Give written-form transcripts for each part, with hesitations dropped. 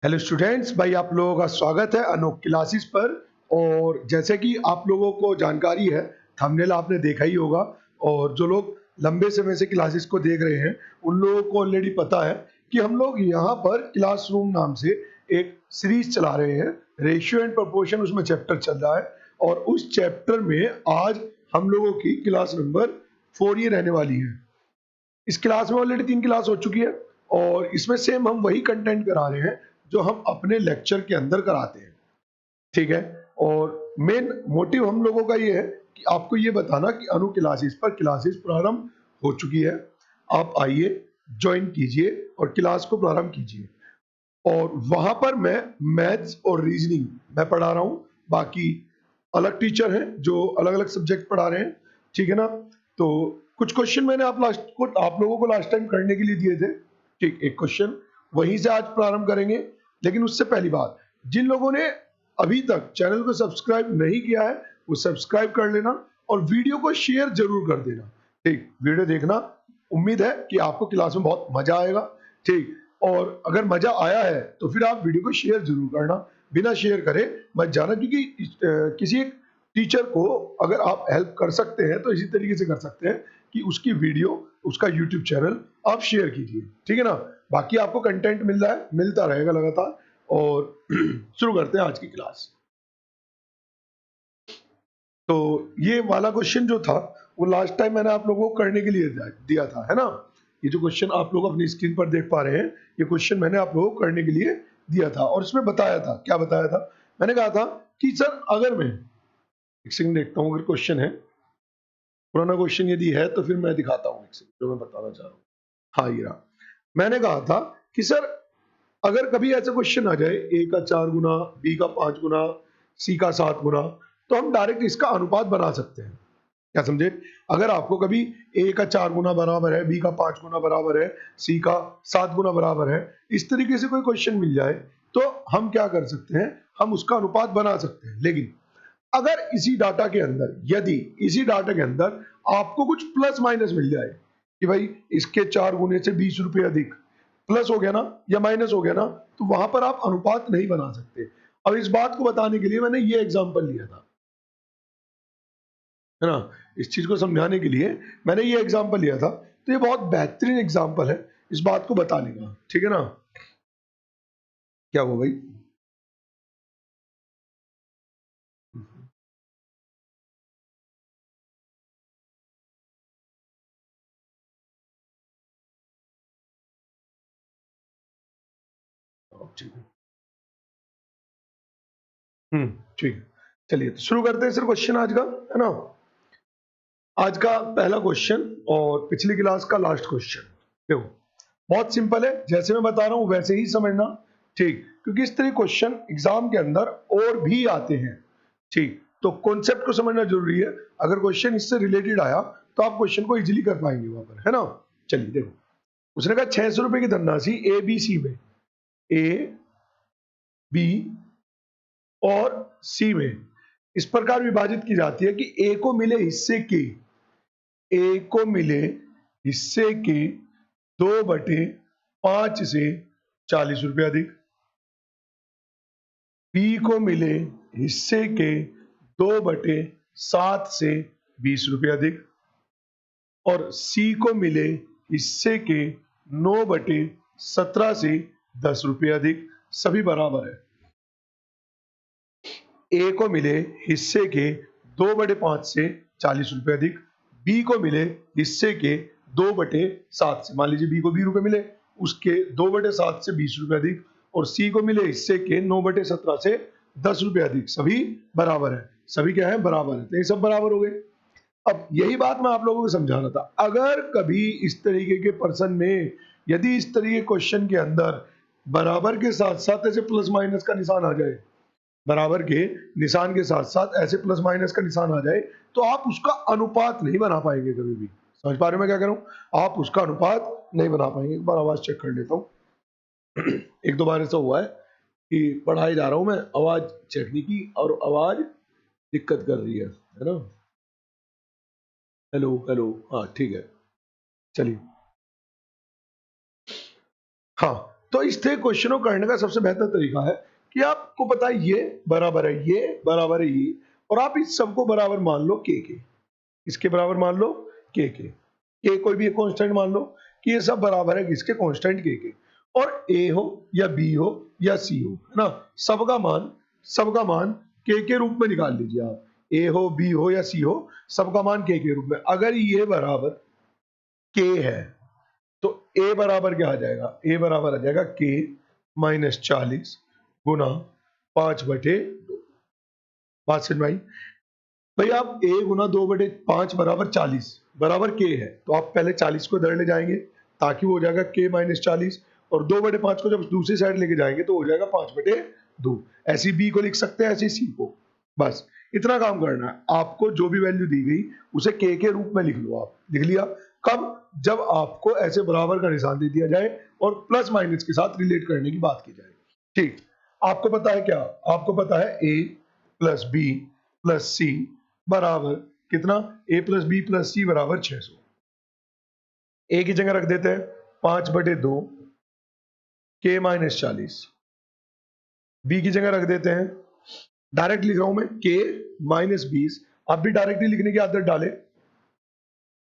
Hello students, भाई आप लोगों का स्वागत है अनोख क्लासेस पर। और जैसे कि आप लोगों को जानकारी है, थंबनेल आपने देखा ही होगा। और जो लोग लंबे समय से क्लासेस को देख रहे हैं उन लोगों को ऑलरेडी पता है कि हम लोग यहाँ पर क्लासरूम नाम से एक सीरीज चला रहे हैं। रेशियो एंड प्रोपोर्शन उसमें चैप्टर चल रहा है और उस चैप्टर में आज हम लोगों की क्लास नंबर 4 ये रहने वाली है। इस क्लास में ऑलरेडी 3 क्लास हो चुकी है और इसमें सेम हम वही कंटेंट करा रहे हैं जो हम अपने लेक्चर के अंदर कराते हैं। ठीक है। और मेन मोटिव हम लोगों का ये है कि आपको ये बताना कि अनु क्लासेस पर क्लासेस प्रारंभ हो चुकी है। आप आइए, ज्वाइन कीजिए और क्लास को प्रारंभ कीजिए। और वहां पर मैं मैथ्स और रीजनिंग मैं पढ़ा रहा हूँ। बाकी अलग टीचर हैं जो अलग अलग सब्जेक्ट पढ़ा रहे हैं। ठीक है ना। तो कुछ क्वेश्चन मैंने आप लोगों को लास्ट टाइम करने के लिए दिए थे। ठीक, एक क्वेश्चन वहीं से आज प्रारंभ करेंगे। लेकिन उससे पहली बात, जिन लोगों ने अभी तक चैनल को सब्सक्राइब नहीं किया है वो सब्सक्राइब कर लेना और वीडियो को शेयर जरूर कर देना। ठीक, वीडियो देखना। उम्मीद है कि आपको क्लास में बहुत मजा आएगा। ठीक, और अगर मजा आया है तो फिर आप वीडियो को शेयर जरूर करना। बिना शेयर करे मत जाना, क्योंकि किसी एक टीचर को अगर आप हेल्प कर सकते हैं तो इसी तरीके से कर सकते हैं कि उसकी वीडियो, उसका यूट्यूब चैनल आप शेयर कीजिए। ठीक है ना। बाकी आपको कंटेंट मिल रहा है, मिलता रहेगा लगातार। और शुरू करते हैं आज की क्लास। तो ये वाला क्वेश्चन जो था वो लास्ट टाइम मैंने आप लोगों को करने के लिए दिया था, है ना। ये जो क्वेश्चन आप लोग अपनी स्क्रीन पर देख पा रहे हैं, ये क्वेश्चन मैंने आप लोगों को करने के लिए दिया था और इसमें बताया था, क्या बताया था। मैंने कहा था कि सर अगर मैं एक सेकंड देखता हूँ, अगर क्वेश्चन है, पुराना क्वेश्चन यदि है तो फिर मैं दिखाता हूँ एक सेकंड जो मैं बताना चाह रहा हूँ। हाँ, ये रहा। मैंने कहा था कि सर अगर कभी ऐसा क्वेश्चन आ जाए, ए का 4 गुना, बी का 5 गुना, सी का 7 गुना, तो हम डायरेक्ट इसका अनुपात बना सकते हैं। क्या समझे। अगर आपको कभी ए का 4 गुना बराबर है, बी का 5 गुना बराबर है, सी का 7 गुना बराबर है, इस तरीके से कोई क्वेश्चन मिल जाए तो हम क्या कर सकते हैं, हम उसका अनुपात बना सकते हैं। लेकिन अगर इसी डाटा के अंदर, यदि इसी डाटा के अंदर आपको कुछ प्लस माइनस मिल जाए कि भाई इसके 4 गुने से 20 रुपए अधिक, प्लस हो गया ना या माइनस हो गया ना, तो वहां पर आप अनुपात नहीं बना सकते। अब इस बात को बताने के लिए मैंने ये एग्जांपल लिया था, है ना। इस चीज को समझाने के लिए मैंने ये एग्जांपल लिया था। तो ये बहुत बेहतरीन एग्जांपल है इस बात को बताने का। ठीक है ना। क्या हुआ भाई। ठीक है। ठीक है। चलिए तो शुरू करते हैं सर क्वेश्चन आज का, है ना। आज का पहला क्वेश्चन और पिछली क्लास का लास्ट क्वेश्चन। देखो बहुत सिंपल है, जैसे मैं बता रहा हूं वैसे ही समझना। ठीक, क्योंकि इस तरह क्वेश्चन एग्जाम के अंदर और भी आते हैं। ठीक, तो कॉन्सेप्ट को समझना जरूरी है। अगर क्वेश्चन इससे रिलेटेड आया तो आप क्वेश्चन को इजीली कर पाएंगे वहां पर, है ना। चलिए देखो, उसने कहा 600 रुपए की धनराशि ए बी सी में, ए बी और सी में इस प्रकार विभाजित की जाती है कि ए को मिले हिस्से की, ए को मिले हिस्से के 2/5 से 40 रुपए अधिक, बी को मिले हिस्से के 2/7 से 20 रुपए अधिक और सी को मिले हिस्से के 9/17 से 10 रुपए अधिक, सभी बराबर है। ए को मिले हिस्से के 2/5 से 40 रुपए अधिक, बी को मिले हिस्से के 2/7 से, मान लीजिए बी को 20 रुपए मिले, उसके 2/7 से 20 रुपए अधिक, और सी को मिले हिस्से के 9/17 से 10 रुपए अधिक, सभी बराबर है। सभी क्या है, बराबर है। तो ये सब बराबर हो गए। अब यही बात मैं आप लोगों को समझा रहा था। अगर कभी इस तरीके के पर्सन में, यदि इस तरीके क्वेश्चन के अंदर बराबर के साथ साथ ऐसे प्लस माइनस का निशान आ जाए, बराबर के निशान के साथ साथ ऐसे प्लस माइनस का निशान आ जाए, तो आप उसका अनुपात नहीं बना पाएंगे कभी भी। समझ पा रहे हो मैं क्या करूं, आप उसका अनुपात नहीं बना पाएंगे। एक बार आवाज चेक कर लेता हूं। एक दो बार ऐसा हुआ है कि पढ़ाई जा रहा हूं मैं, आवाज चेक नहीं की और आवाज दिक्कत कर रही है ना। हेलो हेलो, हाँ ठीक है। चलिए, हाँ, तो इस तरह क्वेश्चन को करने का सबसे बेहतर तरीका है कि आपको पता है ये बराबर है ये बराबर है ये, और आप इस सबको बराबर मान लो के। इसके बराबर मान लो के कोई भी एक कांस्टेंट मान लो कि ये सब बराबर है किसके, कांस्टेंट के। और ए हो या बी हो या सी हो, है ना, सबका मान के रूप में निकाल लीजिए आप। ए हो बी हो या सी हो, सबका मान के रूप में। अगर ये बराबर के है तो ए बराबर क्या आ जाएगा, ए बराबर आ जाएगा के माइनस 40 गुना 5/2। बात समझ में आई भाई? आप a गुना 2/5 बराबर 40 बराबर k है, तो आप पहले 40 को इधर ले जाएंगे ताकि वो हो जाएगा k माइनस 40, और 2/5 को जब दूसरी साइड लेके जाएंगे तो हो जाएगा 5/2। ऐसी b को लिख सकते हैं, ऐसी c को। बस इतना काम करना है आपको। जो भी वैल्यू दी गई उसे k के रूप में लिख लो। आप लिख लिया कब, जब आपको ऐसे बराबर का निशान दे दिया जाए और प्लस माइनस के साथ रिलेट करने की बात की जाए। ठीक, आपको पता है क्या, आपको पता है a प्लस बी प्लस सी बराबर कितना, a प्लस बी प्लस सी बराबर 600। a की जगह रख देते हैं 5/2 k माइनस 40, b की जगह रख देते हैं, डायरेक्ट लिख रहा हूं मैं, k माइनस 20। आप भी डायरेक्टली लिखने की आदत डालें।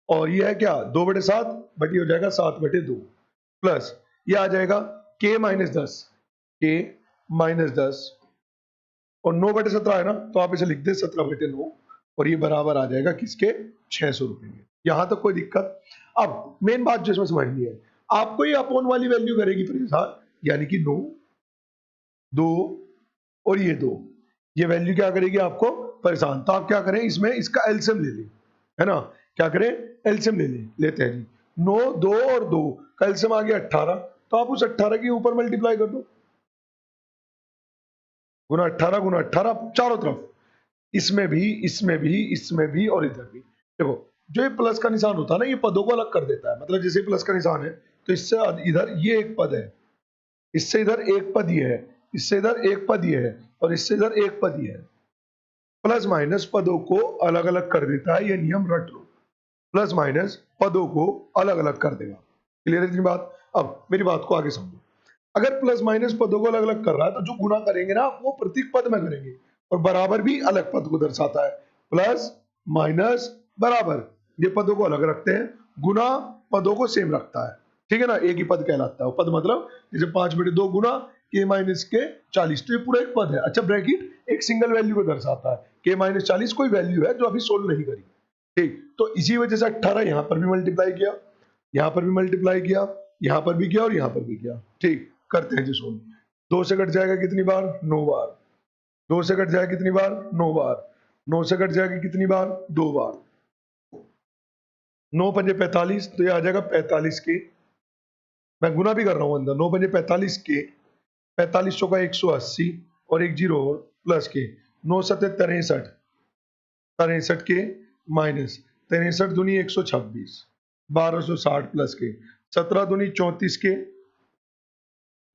और ये है क्या, 2/7 बट ये हो जाएगा 7/2 प्लस ये आ जाएगा k माइनस 10, k माइनस 10, और 9/17 है ना, तो आप इसे लिख दे 17/9, और ये बराबर आ जाएगा किसके, 600 रुपए के। यहां तक कोई दिक्कत? अब मेन बात जो इसमें समझनी है, आपको ये अपॉन वाली वैल्यू करेगी परेशान, यानी कि 9, 2 और ये 2, ये वैल्यू क्या करेगी आपको परेशान। तो आप क्या करें, इसमें इसका एलसीएम ले लें, है ना, क्या करें, एलसीएम ले लेते हैं जी। 9, 2 और 2 का एलसीएम आ गया 18, तो आप उस 18 के ऊपर मल्टीप्लाई कर दो, गुना 18 चारों तरफ, इसमें भी इसमें भी इसमें भी और इधर भी। देखो जो ये प्लस का निशान होता है ना, ये पदों को अलग कर देता है। मतलब जैसे प्लस का निशान है तो इससे इधर ये एक पद है, इससे इधर एक पद ये है, इससे इधर एक पद ये है, और इससे इधर एक पद ये है। प्लस माइनस पदों को अलग अलग कर देता है, ये नियम रट लो। प्लस माइनस पदों को अलग अलग कर देगा। क्लियर है इतनी बात? अब मेरी बात को आगे समझो। अगर प्लस माइनस पदों को अलग अलग कर रहा है तो जो गुना करेंगे ना वो प्रत्येक पद में करेंगे, और बराबर भी अलग पद को दर्शाता है। प्लस माइनस बराबर, ये पदों को अलग रखते हैं, गुना पदों को सेम रखता है। ठीक है ना, एक ही पद कहलाता है। पद मतलब जैसे 5/2 गुना k माइनस के 40, तो ये पूरा एक पद है। अच्छा, ब्रैकेट एक सिंगल वैल्यू को दर्शाता है। k माइनस 40 कोई वैल्यू है जो अभी सोल्व नहीं करी। ठीक, तो इसी वजह से 18 यहां पर भी मल्टीप्लाई किया, यहां पर भी मल्टीप्लाई किया, यहां पर भी किया और यहां पर भी किया। ठीक, करते हैं जी सोल्व। 2 से कट जाएगा कितनी बार, 9 बार। 2 से कट जाएगा कितनी बार, 9 बार। 9 से कट जाएगा कितनी बार, 2 बार। 9 पंजे 45, तो ये आ जाएगा 45 के। मैं गुना भी कर रहा हूं अंदर, 9 पंजे 45 के, 45 चौका 180 और एक जीरो और प्लस के, 9 सत्ते 63, 63 के माइनस 63 दूनी 126, 1260 प्लस के, 17 दूनी 34 के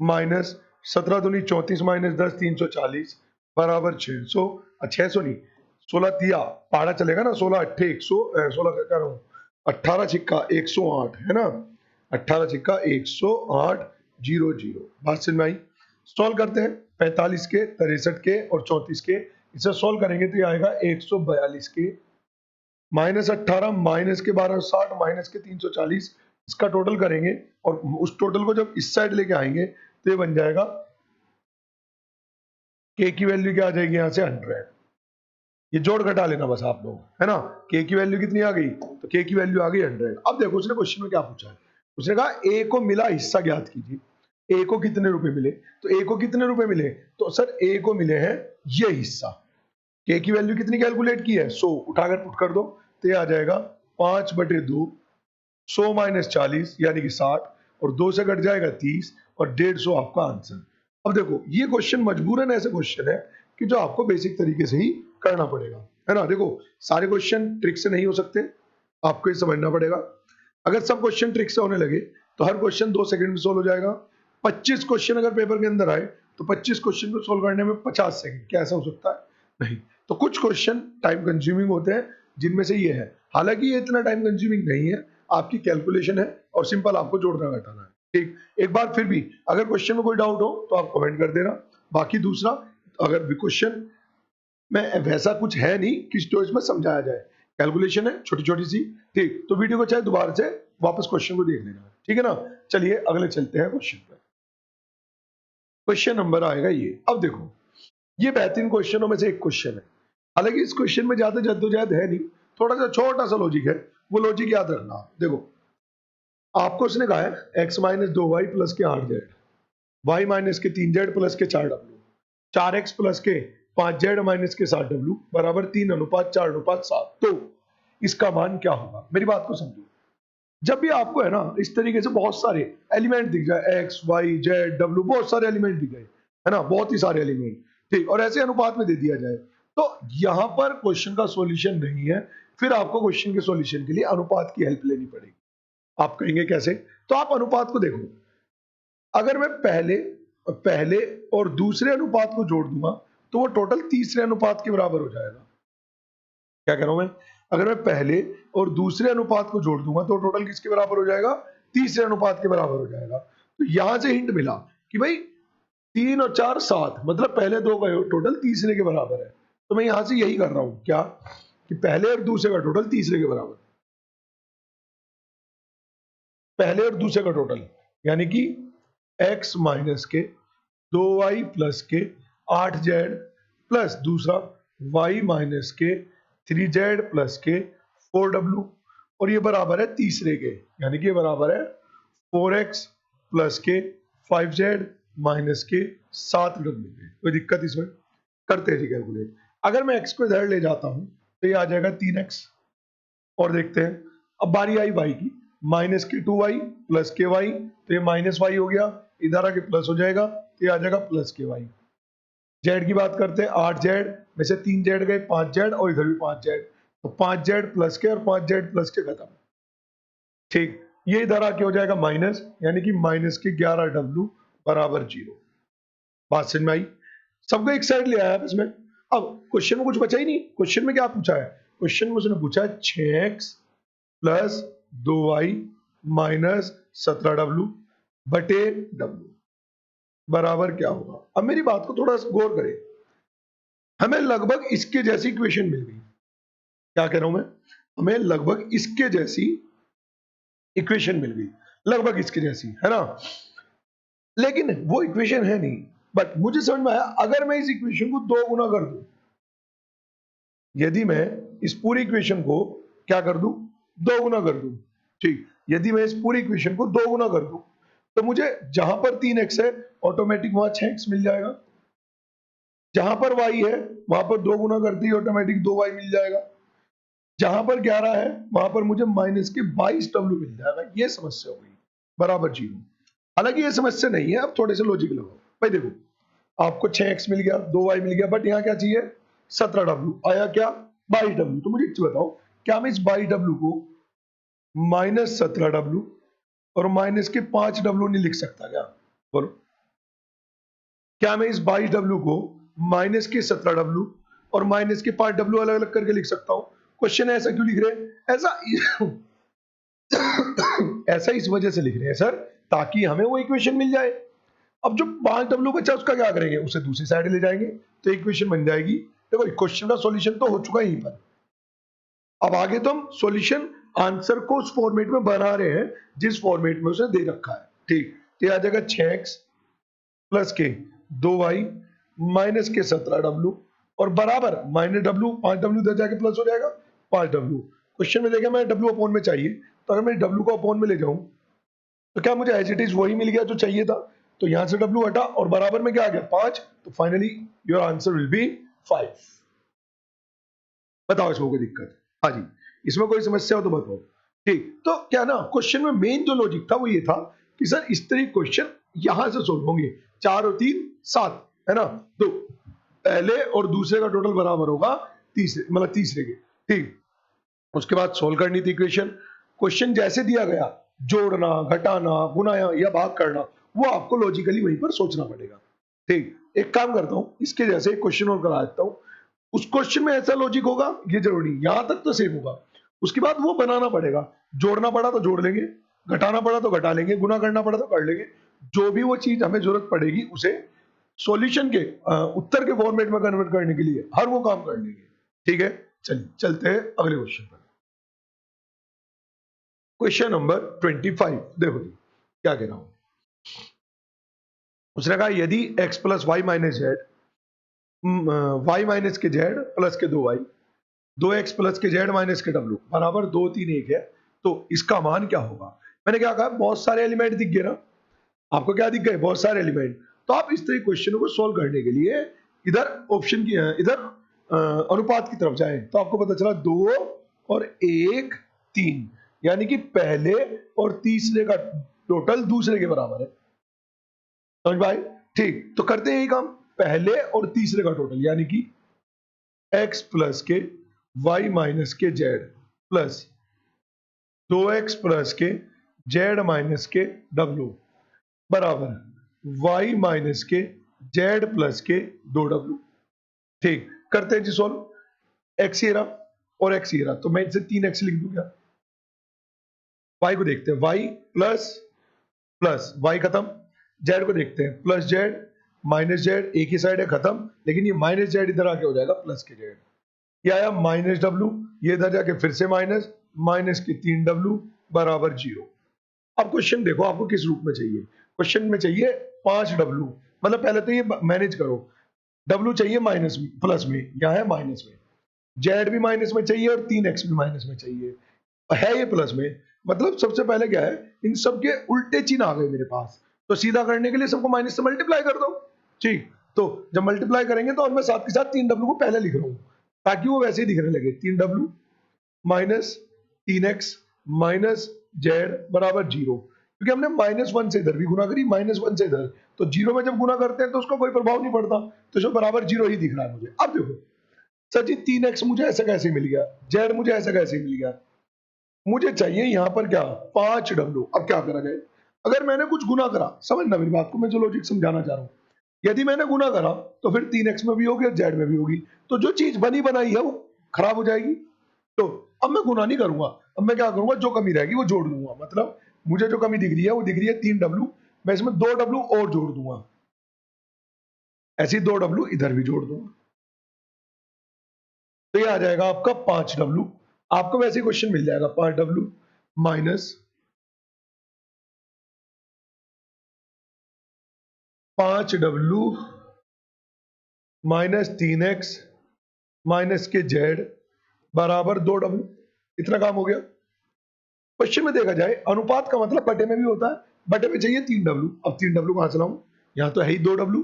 माइनस 17 दूनी 34 माइनस 10 340 बराबर 600। 600 नहीं, 16 तिया पहाड़ा चलेगा ना, 16 अट्ठे 100, 16 कह रहा हूँ, 18 छिक्का 108, है ना, 18 छिक्का 108 00। बात समझ में आई? सॉल्व करते हैं। 45 के 63 के और 34 के, इसे सॉल्व करेंगे तो ये आएगा 142 के माइनस 18 माइनस के 1260 माइनस के 340, इसका टोटल करेंगे और उस टोटल को जब इस साइड लेके आएंगे तो ये बन जाएगा, k की वैल्यू क्या आ जाएगी यहां से 100। ये जोड़ घटा लेना बस आप लोग, है ना। k की वैल्यू कितनी आ गई, तो k की वैल्यू आ गई 100। अब देखो उसने क्वेश्चन में क्या पूछा है, उसने कहा a को मिला हिस्सा ज्ञात कीजिए। a को कितने रुपए मिले, तो a को कितने रुपए मिले, तो सर a को मिले हैं ये हिस्सा। k की वैल्यू कितनी कैलकुलेट की है, 100, उठाकर पुट कर दो तो ये आ जाएगा 5/2, 100 माइनस 40 यानी कि 60, और 2 से कट जाएगा 30 और 150 आपका आंसर। अब देखो ये क्वेश्चन मजबूरन ऐसे क्वेश्चन है कि जो आपको बेसिक तरीके से ही करना पड़ेगा, है ना। देखो सारे क्वेश्चन ट्रिक से नहीं हो सकते, आपको ये समझना पड़ेगा। अगर सब क्वेश्चन ट्रिक से होने लगे तो हर क्वेश्चन 2 सेकंड में सोल्व हो जाएगा। 25 क्वेश्चन अगर पेपर के अंदर आए तो 25 क्वेश्चन को सोल्व करने में 50 सेकंड, क्या ऐसा हो सकता है? नहीं। तो कुछ क्वेश्चन टाइम कंज्यूमिंग होते हैं, जिनमें से ये है। हालांकि ये इतना टाइम कंज्यूमिंग नहीं है, आपकी कैलकुलेशन है और सिंपल आपको जोड़ना घटाना है। ठीक, एक बार फिर भी अगर क्वेश्चन में कोई डाउट हो तो आप कमेंट कर देना। बाकी दूसरा, अगर क्वेश्चन में वैसा कुछ है नहीं कि जो इसमें समझाया जाए, कैलकुलेशन है छोटी-छोटी सी, ठीक, तो वीडियो को चाहे दोबारा से वापस क्वेश्चन को देख लेना, ठीक है ना? चलिए अगले चलते हैं क्वेश्चन पे। क्वेश्चन नंबर आएगा ये। अब देखो, ये बेहतरीन क्वेश्चनों में से एक क्वेश्चन है। हालांकि इस क्वेश्चन में ज्यादा जद्दोजहद है नहीं, थोड़ा सा छोटा सा लॉजिक है, वो लॉजिक याद रखना। देखो, आपको उसने कहा है x माइनस 2y प्लस के 8z, y माइनस के 3z प्लस के 4w, 4x प्लस के 5z माइनस के 7w बराबर 3:4:7। तो इसका मान क्या होगा? मेरी बात को समझो। जब भी आपको है ना इस तरीके से बहुत सारे एलिमेंट दिख जाए, x, y, z, w, बहुत सारे एलिमेंट दिख गए, है ना, बहुत ही सारे एलिमेंट, ठीक, और ऐसे अनुपात में दे दिया जाए, तो यहां पर क्वेश्चन का सॉल्यूशन नहीं है, फिर आपको क्वेश्चन के सॉल्यूशन के लिए अनुपात की हेल्प लेनी पड़ेगी। आप कहेंगे कैसे? तो आप अनुपात को देखो, अगर मैं पहले और दूसरे अनुपात को जोड़ दूंगा तो वो टोटल तीसरे अनुपात के बराबर हो जाएगा। क्या कह रहा हूं मैं? अगर मैं पहले और दूसरे अनुपात को जोड़ दूंगा तो टोटल किसके बराबर हो जाएगा? तीसरे अनुपात के बराबर हो जाएगा। तो यहां से हिंट मिला कि भाई 3 और 4 7, मतलब पहले दो का टोटल तीसरे के बराबर है। तो मैं यहां से यही कर रहा हूं, क्या कि पहले और दूसरे का टोटल तीसरे के बराबर, पहले और दूसरे का टोटल, यानी कि x माइनस के 2y प्लस के 8z प्लस दूसरा y माइनस के 3z प्लस के 4w, और ये बराबर है तीसरे के, यानी कि ये बराबर है 4x प्लस के 5z माइनस के 7w के। कोई दिक्कत इसमें? करते हैं कैलकुलेट। अगर मैं x को इधर ले जाता हूं तो ये आ जाएगा 3x, और देखते हैं, अब बारी आई y की, माइनस के 2y प्लस के y, तो ये माइनस y हो गया, इधर आके प्लस हो जाएगा, तो ये आ जाएगा प्लस के y। z की बात करते हैं, 8z में से 3z गए, 5z, और इधर भी 5z, तो 5z प्लस के और 5z प्लस के खत्म, ठीक, ये इधर आके हो जाएगा माइनस, यानी कि माइनस के 11w बराबर 0। बात समझ में आई? सबको एक साइड ले आया इसमें। अब क्वेश्चन में कुछ बचा ही नहीं। क्वेश्चन में क्या पूछा है? क्वेश्चन में उसने पूछा है 6x plus 2y minus 17w बटे w बराबर क्या होगा? अब मेरी बात को थोड़ा गौर करें, हमें लगभग इसके जैसी इक्वेशन मिल गई। क्या कह रहा हूं मैं? हमें लगभग इसके जैसी इक्वेशन मिल गई, लगभग इसके जैसी, है ना, लेकिन वो इक्वेशन है नहीं। बट मुझे समझ में आया, अगर मैं इस इक्वेशन को 2 गुना कर दूं, यदि मैं इस पूरी इक्वेशन को क्या कर दूं? 2 गुना कर दूं, ठीक, यदि मैं इस पूरी इक्वेशन को 2 गुना कर दूं तो मुझे जहां पर 3x है ऑटोमेटिक वहां 6x मिल जाएगा, जहां पर y है वहां पर 2 गुना करते ही ऑटोमेटिक 2y मिल जाएगा, जहां पर 11 है वहां पर मुझे माइनस के 22w मिल जाएगा। ये समस्या हो गई, बराबर 0। हालांकि ये समस्या नहीं है, अब थोड़े से लॉजिक लगाओ। भाई देखो, आपको 6x मिल गया, 2y मिल गया, बट यहाँ क्या चाहिए? 17w आया, क्या? 22w। तो मुझे बताओ, क्या मैं इस 22w को माइनस 17w और माइनस के 5w नहीं लिख सकता क्या? बोलो, क्या मैं इस 22w को माइनस के 17w और माइनस के 5w अलग अलग करके लिख सकता हूं? क्वेश्चन ऐसा क्यों लिख रहे हैं? ऐसा ऐसा इस वजह से लिख रहे हैं सर, ताकि हमें वो इक्वेशन मिल जाए। अब जो 5w बचा उसका क्या करेंगे? उसे दूसरी साइड ले जाएंगे तो इक्वेशन बन जाएगी। देखो, क्वेश्चन का सॉल्यूशन तो हो चुका है यहीं पर, अब आगे तो हम सॉल्यूशन आंसर को उस फॉर्मेट में बना रहे हैं जिस फॉर्मेट में उसे दे रखा है, ठीक। तो आ जाएगा 6x plus K 2y minus के 17w और बराबर माइनस w, 5w इधर जाके प्लस हो जाएगा 5w। क्वेश्चन में देखा मैं w अपॉन में चाहिए, तो अगर मैं w को अपॉन में ले जाऊं तो क्या मुझे एज इट इज वही मिल गया जो चाहिए था? तो यहां से w हटा और बराबर में क्या आ गया? 5। तो finally your answer will be 5। बताओ इसमें कोई दिक्कत? हाँ जी, इसमें कोई समस्या हो तो बताओ, ठीक। तो क्या ना, क्वेश्चन में मेन जो लॉजिक था वो ये था कि सर इस तरह क्वेश्चन यहां से सोल्व होंगे, 4 और 3 7, है ना, तो पहले और दूसरे का टोटल बराबर होगा तीसरे, मतलब तीसरे के, ठीक। उसके बाद सोल्व करनी थी इक्वेशन। क्वेश्चन जैसे दिया गया, जोड़ना, घटाना, गुनाया या भाग करना, वो आपको लॉजिकली वहीं पर सोचना पड़ेगा, ठीक। एक काम करता हूं, इसके जैसे क्वेश्चन और करा देता हूं। उस क्वेश्चन में ऐसा लॉजिक होगा, ये जरूरी, यहां तक तो सेम होगा, उसके बाद वो बनाना पड़ेगा, जोड़ना पड़ा तो जोड़ लेंगे, घटाना पड़ा तो घटा लेंगे, गुना करना पड़ा तो कर लेंगे, जो भी वो चीज हमें जरूरत पड़ेगी उसे सॉल्यूशन के उत्तर के फॉर्मेट में कन्वर्ट करने के लिए हर वो काम कर लेंगे। ठीक है, चलिए चलते हैं अगले क्वेश्चन पर। क्वेश्चन नंबर 25, देखो जी क्या कह रहा हूं। उसने कहा यदि x plus Y minus Z, Y minus K Z plus K 2y, 2x plus के जेड माइनस के w बराबर 2 3 1 है, तो इसका मान क्या होगा। मैंने क्या कहा, बहुत सारे एलिमेंट दिख गए ना आपको, क्या दिख गए, बहुत सारे एलिमेंट। तो आप इस तरह क्वेश्चन को सोल्व करने के लिए इधर ऑप्शन की इधर अनुपात की तरफ जाएं, तो आपको पता चला 2 और 1 3, यानी कि पहले और तीसरे का टोटल दूसरे के बराबर है। समझ भाई, ठीक, तो करते हैं यही काम, पहले और तीसरे का टोटल, यानी कि x प्लस के y माइनस के z प्लस 2x प्लस के z माइनस के w बराबर y माइनस के z प्लस के 2w। ठीक, करते हैं जी सॉल्व। x ये रहा और x ये रहा, तो मैं इसे 3x लिख दूंगा। y को देखते हैं, y प्लस प्लस y खत्म, z को देखते हैं प्लस z माइनस z, एक ही साइड है खत्म, लेकिन ये माइनस z इधर आके हो जाएगा प्लस के z। ये आया माइनस w, ये इधर जाके फिर से माइनस, माइनस की 3w बराबर 0। अब क्वेश्चन देखो आपको किस रूप में चाहिए। क्वेश्चन में चाहिए 5w, मतलब पहले तो ये मैनेज करो, w चाहिए माइनस प्लस में, यहाँ है माइनस में, z भी माइनस में चाहिए और 3x भी माइनस में चाहिए, है ये प्लस में, मतलब सबसे पहले क्या है, इन सब के उल्टे चिन्ह आ गए मेरे पास, तो सीधा करने के लिए सबको माइनस से मल्टीप्लाई कर दो। ठीक, तो जब मल्टीप्लाई करेंगे तो मैं साथ के साथ 3w को पहले लिख रहा हूँ ताकि वो वैसे ही दिखने लगे, 3w minus 3x minus Z बराबर 0, क्योंकि हमने -1 से इधर भी गुना करी, -1 से इधर, तो 0 में जब गुना करते हैं तो उसका कोई प्रभाव नहीं पड़ता, तो जो बराबर 0 ही दिख रहा है मुझे। अब देखो सर जी 3x मुझे ऐसा कैसे मिल गया, जेड मुझे ऐसा कैसे मिल गया, मुझे चाहिए यहाँ पर क्या 5w। अब क्या करा जाए, अगर मैंने कुछ गुना करा, समझना मेरी बात को, मैं जो लॉजिक समझाना चाह रहा हूँ, यदि मैंने गुना करा तो फिर 3x में भी होगी और जेड में भी होगी, तो जो चीज बनी बनाई है वो खराब हो जाएगी। तो अब मैं गुना नहीं करूंगा, अब मैं क्या करूंगा, जो कमी रहेगी वो जोड़ दूंगा, मतलब मुझे जो कमी दिख रही है वो दिख रही है 3w, मैं इसमें 2w और जोड़ दूंगा, ऐसी 2w इधर भी जोड़ दूंगा, तो ये आ जाएगा आपका 5w। आपको वैसे क्वेश्चन मिल जाएगा 5w minus 5w minus 3x minus के z बराबर 2w। इतना काम हो गया। क्वेश्चन में देखा जाए अनुपात का मतलब बटे में भी होता है, बटे में चाहिए 3w, अब 3w कहां से लाऊं, यहां तो है ही 2w,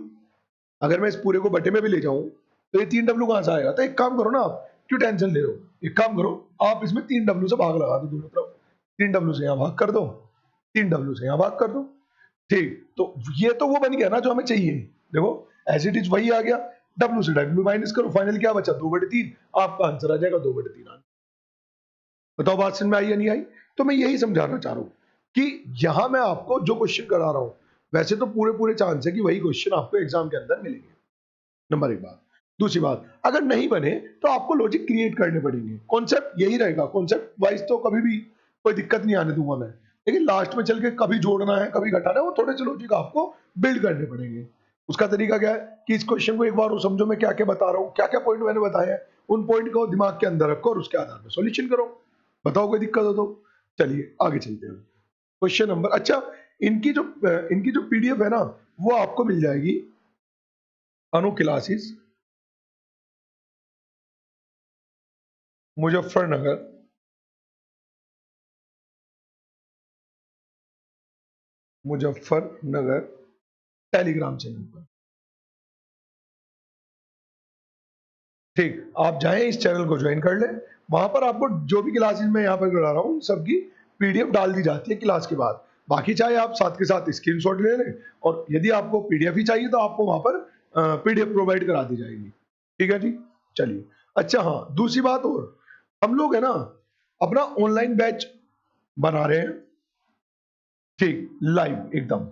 अगर मैं इस पूरे को बटे में भी ले जाऊं तो ये 3w कहां से आएगा। तो एक काम करो ना, आप क्यों टेंशन ले रहे हो, एक काम करो आप इसमें 3w से भाग लगा दो दोनों तरफ, 3w से यहां भाग कर दो, 3w से यहां भाग कर दो। ठीक, तो ये तो वो बन गया ना जो हमें चाहिए, देखो एज इट इज वही आ गया, w से w माइनस करो, फाइनल क्या बचा 2/3, आपका आंसर आ जाएगा 2/3। बताओ बात समझ में आई या नहीं आई। तो मैं यही समझाना चाह रहा हूं कि यहां मैं आपको जो क्वेश्चन करा रहा हूं, वैसे तो पूरे पूरे चांस है कि वही क्वेश्चन आपको एग्जाम के अंदर मिलेंगे, नंबर एक बात। दूसरी बात, अगर नहीं बने तो आपको लॉजिक क्रिएट करने पड़ेंगे, कॉन्सेप्ट यही रहेगा, कॉन्सेप्ट वाइज तो कभी भी कोई दिक्कत नहीं आने दूंगा मैं, लेकिन लास्ट में चल के कभी जोड़ना है कभी घटाना है, वो थोड़े से लॉजिक आपको बिल्ड करने पड़ेंगे। उसका तरीका क्या है कि इस क्वेश्चन को एक बार समझो मैं क्या क्या बता रहा हूँ, क्या क्या पॉइंट मैंने बताया है, उन पॉइंट को दिमाग के अंदर रखो और उसके आधार पर सॉल्यूशन करो। बताओ कोई दिक्कत हो तो। चलिए आगे चलते हैं। क्वेश्चन नंबर, अच्छा इनकी जो पीडीएफ है ना वो आपको मिल जाएगी Anu classes Muzaffarnagar, Muzaffarnagar telegram channel पर। ठीक, आप जाएं इस चैनल को ज्वाइन कर लें, वहां पर आपको जो भी क्लासेस मैं यहाँ पर करा रहा हूँ सबकी पीडीएफ डाल दी जाती है क्लास के बाद। बाकी चाहे आप साथ के साथ स्क्रीनशॉट ले लें, और यदि आपको पीडीएफ ही चाहिए तो आपको वहां पर पीडीएफ प्रोवाइड करा दी जाएगी। ठीक है जी, चलिए। अच्छा हाँ, दूसरी बात और, हम लोग है ना अपना ऑनलाइन बैच बना रहे हैं, ठीक, लाइव एकदम,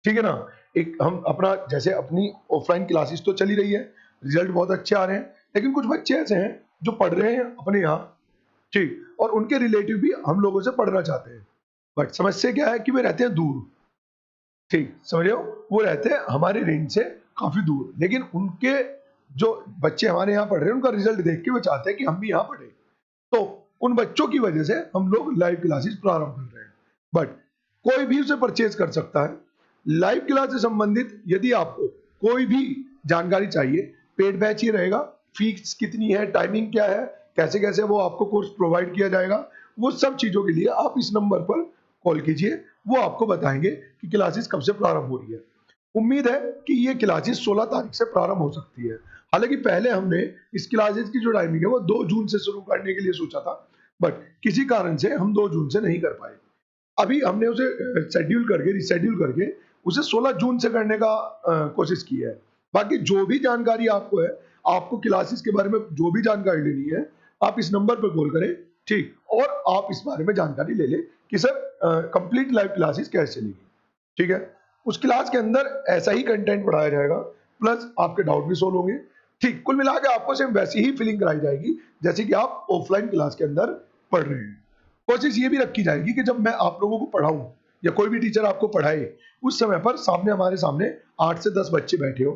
ठीक है ना। एक हम अपना जैसे अपनी ऑफलाइन क्लासेस तो चली रही है, रिजल्ट बहुत अच्छे आ रहे हैं, लेकिन कुछ बच्चे ऐसे हैं जो पढ़ रहे हैं अपने यहाँ, ठीक, और उनके रिलेटिव भी हम लोगों से पढ़ना चाहते हैं, बट समस्या क्या है कि वे रहते हैं दूर, ठीक समझ रहे हो, वो रहते हैं हमारे रेंज से काफी दूर, लेकिन उनके जो बच्चे हमारे यहाँ पढ़ रहे हैं उनका रिजल्ट देख के वो चाहते हैं कि हम भी यहाँ पढ़े, तो उन बच्चों की वजह से हम लोग लाइव क्लासेस प्रारंभ कर रहे हैं। बट कोई भी उसे परचेज कर सकता है। लाइव क्लास से संबंधित यदि आपको कोई भी जानकारी चाहिए, पेड बैच ही रहेगा, फीस कितनी है, टाइमिंग क्या है, कैसे कैसे वो आपको कोर्स प्रोवाइड किया जाएगा, वो सब चीजों के लिए आप इस नंबर पर कॉल कीजिए, वो आपको बताएंगे कि क्लासेस कब से प्रारंभ हो रही है। उम्मीद है कि ये क्लासेस 16 तारीख से प्रारंभ हो सकती है। हालांकि पहले हमने इस क्लासेस की जो टाइमिंग है वो 2 जून से शुरू करने के लिए सोचा था, बट किसी कारण से हम 2 जून से नहीं कर पाए। अभी हमने उसे शेड्यूल करके, रिशेड्यूल करके उसे 16 जून से करने का कोशिश की है। बाकी जो भी जानकारी आपको है, आपको क्लासेस के बारे में जो भी जानकारी लेनी है, आप इस नंबर पर कॉल करें, ठीक, और आप इस बारे में जानकारी ले लें कि सर कंप्लीट लाइव क्लासेस कैसे चलेगी, ठीक है। उस क्लास के अंदर ऐसा ही कंटेंट पढ़ाया जाएगा, प्लस आपके डाउट भी सोल्व होंगे, ठीक। कुल मिला के आपको सेम वैसी ही फीलिंग कराई जाएगी जैसे कि आप ऑफलाइन क्लास के अंदर पढ़ रहे हैं। कोशिश ये भी रखी जाएगी कि जब मैं आप लोगों को पढ़ाऊं या कोई भी टीचर आपको पढ़ाए, उस समय पर सामने हमारे सामने 8 से 10 बच्चे बैठे हो,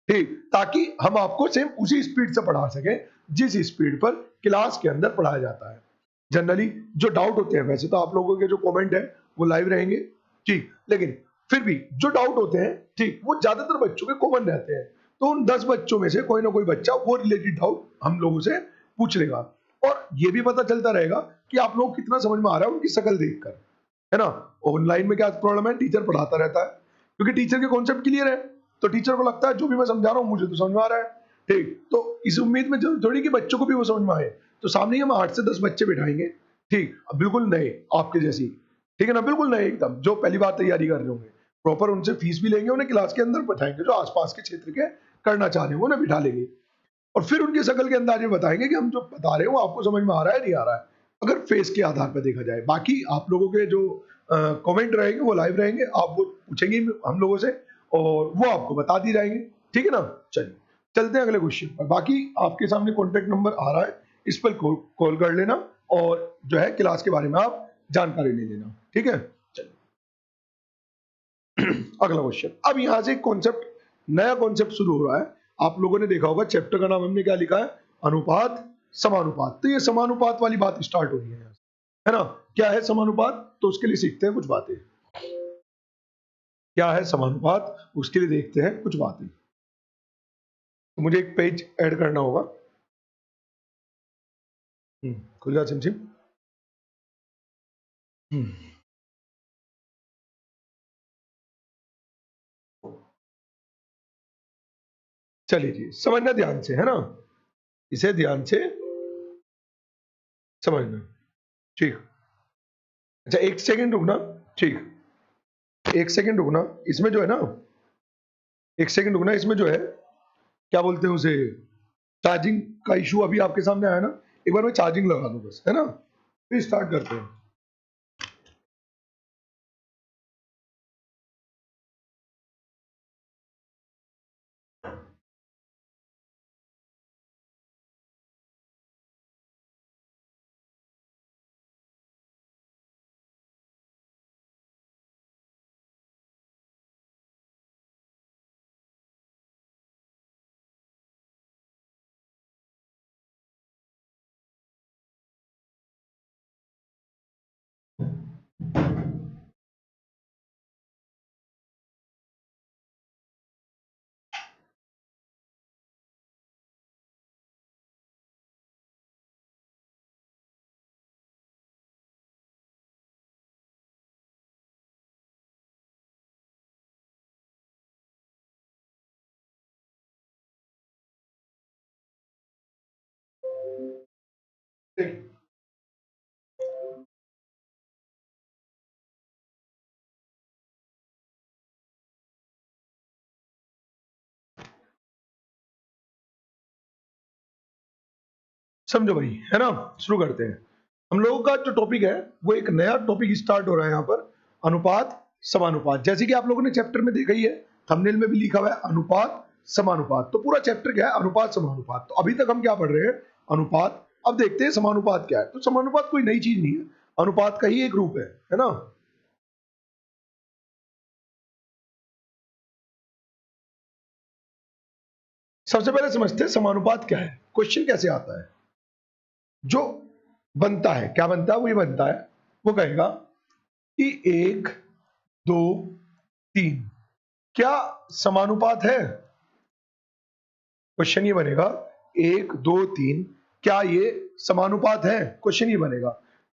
ठीक, ताकि हम आपको सेम उसी स्पीड से पढ़ा सकें जिस स्पीड पर क्लास के अंदर पढ़ाया जाता है। जनरली जो डाउट होते हैं, वैसे तो आप लोगों के जो कमेंट है वो लाइव रहेंगे, ठीक, लेकिन फिर भी जो डाउट होते हैं, ठीक, वो ज्यादातर बच्चों के कॉमन रहते हैं, तो उन 10 बच्चों में से कोई ना कोई बच्चा वो रिलेटेड डाउट हम लोगों से पूछ लेगा, और ये भी पता चलता रहेगा कि आप लोग कितना समझ में आ रहा है उनकी शक्ल देखकर, है ना। ऑनलाइन में क्या प्रॉब्लम है, टीचर पढ़ाता रहता है, क्योंकि टीचर के कॉन्सेप्ट क्लियर है, तो टीचर को लगता है जो भी मैं समझा रहा हूँ मुझे तो समझ में आ रहा है, ठीक, तो इस उम्मीद में जरूर थोड़ी कि बच्चों को भी वो समझ में आए, तो सामने ही हम 8 से 10 बच्चे बिठाएंगे, ठीक, बिल्कुल नए आपके जैसी, ठीक है ना, बिल्कुल नए एकदम, जो पहली बार तैयारी कर रहे होंगे, प्रॉपर उनसे फीस भी लेंगे, उन्हें क्लास के अंदर बैठाएंगे, जो आसपास के क्षेत्र के करना चाह रहे हैं उन्हें बिठा लेंगे, और फिर उनकी शक्ल के अंदाजे बताएंगे कि हम जो बता रहे हैं वो आपको समझ में आ रहा है नहीं आ रहा है, अगर फेस के आधार पर देखा जाए। बाकी आप लोगों के जो कमेंट रहेंगे वो लाइव रहेंगे, आप वो पूछेंगे हम लोगों से और वो आपको बता दी जाएंगे, ठीक है ना। चलिए चलते हैं अगले क्वेश्चन पर। बाकी आपके सामने कॉन्टेक्ट नंबर आ रहा है, इस पर कॉल कर लेना और जो है क्लास के बारे में आप जानकारी ले लेना, ठीक है। चलिए अगला क्वेश्चन। अब यहाँ से कॉन्सेप्ट, नया कॉन्सेप्ट शुरू हो रहा है। आप लोगों ने देखा होगा चैप्टर का नाम हमने क्या लिखा है, अनुपात समानुपात। तो ये समानुपात वाली बात स्टार्ट हो रही है ना। क्या है समानुपात, तो उसके लिए सीखते हैं कुछ बातें। क्या है समानुपात, उसके लिए देखते हैं कुछ बातें। तो मुझे एक पेज ऐड करना होगा। खुल जा सिम सिम। चलिए जी, समझना ध्यान से, है ना, इसे ध्यान से समझना, ठीक। अच्छा एक सेकंड रुकना, ठीक, एक सेकंड रुकना, इसमें जो है ना, एक सेकंड रुकना, इसमें जो है क्या बोलते हैं उसे, चार्जिंग का इशू अभी आपके सामने आया ना, एक बार मैं चार्जिंग लगा दूं बस, है ना, फिर स्टार्ट करते हैं। समझो भाई, है ना, शुरू करते हैं। हम लोगों का जो टॉपिक है वो एक नया टॉपिक स्टार्ट हो रहा है यहाँ पर, अनुपात समानुपात। जैसे कि आप लोगों ने चैप्टर में देखा ही है, थंबनेल में भी लिखा हुआ है अनुपात समानुपात। तो पूरा चैप्टर क्या है, अनुपात समानुपात। तो अभी तक हम क्या पढ़ रहे हैं, अनुपात। अब देखते हैं समानुपात क्या है। तो समानुपात कोई नई चीज नहीं है, अनुपात का ही एक रूप है ना। सबसे पहले समझते हैं समानुपात क्या है, क्वेश्चन कैसे आता है। जो बनता है, क्या बनता है, वो ये बनता है, वो कहेगा कि 1 2 3 क्या समानुपात है। क्वेश्चन ये बनेगा 1 2 3 क्या ये समानुपात है, क्वेश्चन ये बनेगा।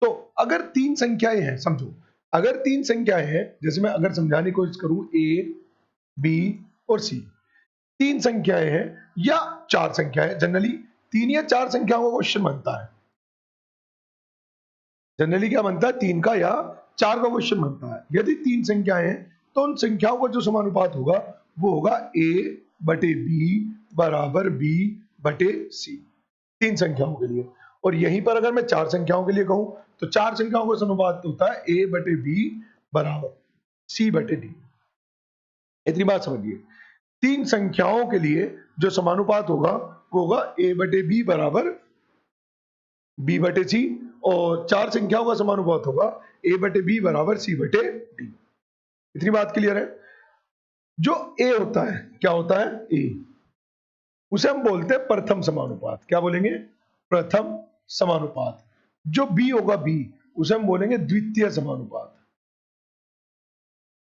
तो अगर तीन संख्याएं हैं, समझो अगर तीन संख्याएं हैं, जैसे मैं अगर समझाने की कोशिश करूं ए बी और सी, तीन संख्याएं हैं या चार संख्याएं, जनरली तीन या चार संख्याओं का क्वेश्चन बनता है। जनरली क्या बनता है, तीन का या चार का क्वेश्चन बनता है। यदि तीन संख्याएं हैं तो उन संख्याओं का जो समानुपात होगा वो होगा a बटे बी बराबर b बटे सी, तीन संख्याओं के लिए। और यहीं पर अगर मैं चार संख्याओं के लिए कहूं तो चार संख्याओं का समानुपात होता है a बटे बी बराबर c बटे डी। इतनी बात समझिए, तीन संख्याओं के लिए जो समानुपात होगा वो होगा a बटे बी बराबर b बटे सी, और चार संख्याओं का समानुपात होगा a बटे बी बराबर c बटे डी। इतनी बात क्लियर है। जो a होता है, क्या होता है, a, उसे हम बोलते हैं प्रथम समानुपात। क्या बोलेंगे, प्रथम समानुपात। जो b होगा b, उसे हम बोलेंगे द्वितीय समानुपात।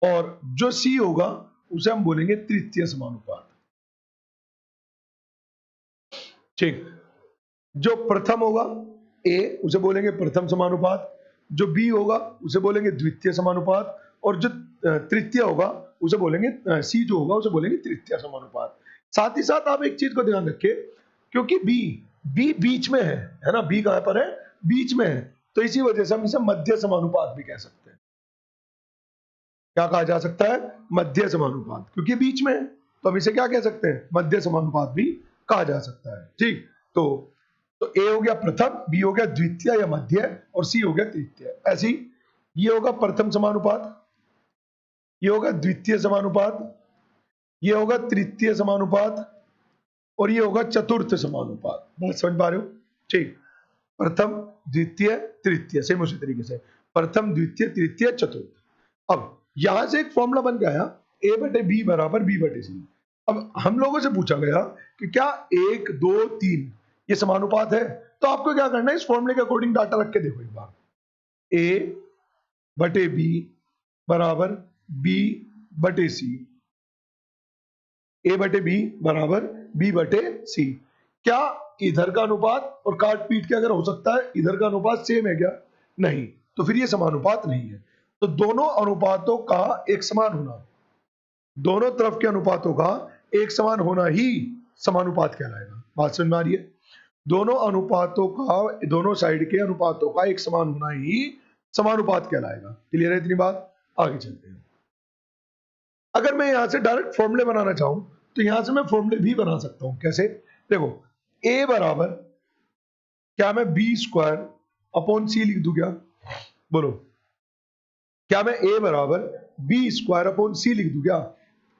और जो c होगा उसे हम बोलेंगे तृतीय समानुपात। ठीक, जो प्रथम होगा a, उसे बोलेंगे प्रथम समानुपात। जो b होगा उसे बोलेंगे द्वितीय समानुपात। और जो तृतीय होगा उसे बोलेंगे c, जो होगा उसे बोलेंगे तृतीय समानुपात। साथ ही साथ आप एक चीज को ध्यान रखिए, क्योंकि b बीच में है ना, b कहां पर है, बीच में है, तो इसी वजह से हम इसे मध्य समानुपात भी कह सकते हैं। क्या कहा जा सकता है, मध्य समानुपात, क्योंकि बीच में है तो हम इसे क्या कह सकते हैं, मध्य समानुपात भी कहा जा सकता है। ठीक, तो ए हो गया प्रथम, बी हो गया द्वितीय या मध्य, और सी हो गया तृतीय। ऐसे ही ये होगा प्रथम समानुपात, ये होगा द्वितीय समानुपात, ये होगा तृतीय समानुपात, और ये होगा चतुर्थ समानुपात। बात समझ पा रहे हो। ठीक, प्रथम द्वितीय तृतीय, सेम उसी तरीके से प्रथम द्वितीय तृतीय चतुर्थ। अब यहां से एक फॉर्मूला बन गया, ए बटे बी बराबर बी बटे सी। अब हम लोगों से पूछा गया कि क्या 1 2 3 ये समानुपात है, तो आपको क्या करना है, इस फॉर्मूले के अकॉर्डिंग डाटा रख के देखो एक बार। ए बटे बी बराबर बी बटे सी, ए बटे बी बराबर बी बटे सी। क्या इधर का अनुपात और काट पीट के अगर हो सकता है इधर का अनुपात सेम है क्या, नहीं, तो फिर ये समानुपात नहीं है। तो दोनों अनुपातों का एक समान होना, दोनों तरफ के अनुपातों का एक समान होना ही समानुपात कहलाएगा। बात समझ में आ रही है। दोनों अनुपातों का, दोनों साइड के अनुपातों का एक समान होना ही समानुपात कहलाएगा। क्लियर है इतनी बात, आगे चलते हैं। अगर मैं यहां से डायरेक्ट फॉर्मूले बनाना चाहूं तो यहां से मैं फॉर्मूले भी बना सकता हूं। कैसे, देखो a बराबर, क्या मैं बी स्क्वायर अपॉन सी लिख दूं क्या, बोलो, क्या मैं a बराबर बी स्क्वायर अपॉन सी लिख दूं क्या।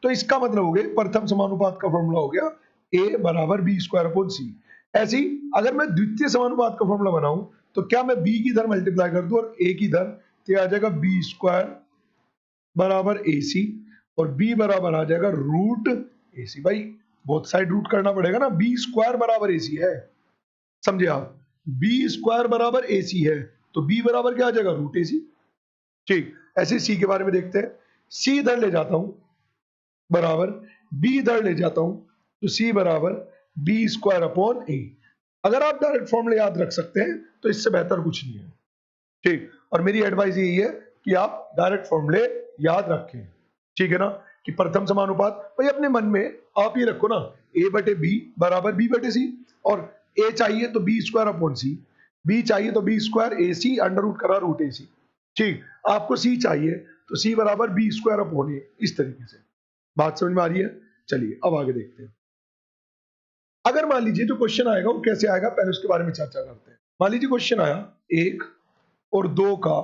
तो इसका मतलब हो गया प्रथम समानुपात का फॉर्मूला हो गया a बराबर बी स्क्वायर अपॉन सी। ऐसे ही अगर मैं द्वितीय समानुपात का फॉर्मूला बनाऊं तो क्या मैं b की इधर मल्टीप्लाई कर दूं और a की इधर, तो आ जाएगा बी स्क्वायर बराबर ए सी, और b बराबर आ जाएगा रूट ए सी। भाई बोथ साइड रूट करना पड़ेगा ना, बी स्क्वायर बराबर ए सी है, समझे आप, बी स्क्वायर बराबर ए सी है, तो b बराबर क्या आ जाएगा, रूट ए सी। ठीक, ऐसे सी के बारे में देखते हैं। सी इधर ले जाता हूं बराबर बी इधर ले जाता हूं, तो सी बराबर बी स्क्वायर अपॉन ए। अगर आप डायरेक्ट फॉर्मूले याद रख सकते हैं तो इससे बेहतर कुछ नहीं है। ठीक, और मेरी एडवाइस यही है कि आप डायरेक्ट फॉर्मूले याद रखें, ठीक है ना, कि प्रथम समानुपात भाई अपने मन में आप ये रखो ना, a बटे बी बराबर बी बटे सी, और a चाहिए तो बी स्क्वायर अपॉन सी, बी चाहिए तो बी स्क्वायर ए सी अंडर रूट करा रूट ए सी। ठीक, आपको c चाहिए तो c बराबर बी स्क्वायर अपॉन ए, इस तरीके से। बात समझ में आ रही है। चलिए अब आगे देखते हैं। अगर मान लीजिए जो क्वेश्चन आएगा वो कैसे आएगा, पहले उसके बारे में चर्चा करते हैं। मान लीजिए क्वेश्चन आया 1 और 2 का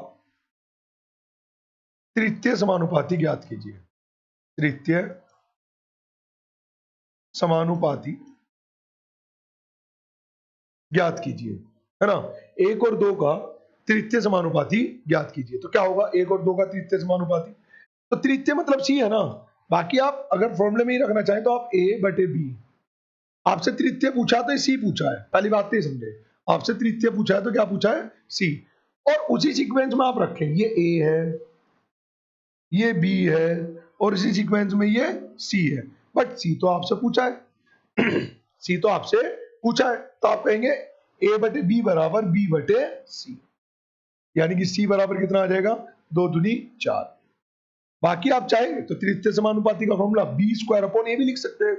तृतीय समानुपाती ज्ञात कीजिए। तृतीय समानुपाती ज्ञात कीजिए, है ना, 1 और 2 का तृतीय समानुपाती ज्ञात कीजिए। तो क्या होगा, 1 और 2 का तृतीय समानुपाती, तो तृतीय मतलब सी है ना। बाकी आप अगर फॉर्मूले में ही रखना चाहें तो आप a बटे बी आपसे तृतीय पूछा तो सी पूछा है, पहली बात तो ये समझे। आपसे तृतीय पूछा है तो क्या पूछा है, सी। और उसी सीक्वेंस में आप रखें, ये ए है, ये बी है, और इसी सीक्वेंस में ये सी है। बट सी तो आपसे पूछा है सी तो आपसे पूछा है, तो आप कहेंगे ए बटे बी बराबर बी बटे सी, यानी कि सी बराबर कितना आ जाएगा, 2 दूनी 4। बाकी आप चाहेंगे तो तृतीय समानुपाती का फॉर्मूला बी स्क्वायर अपॉन ए भी लिख सकते हैं।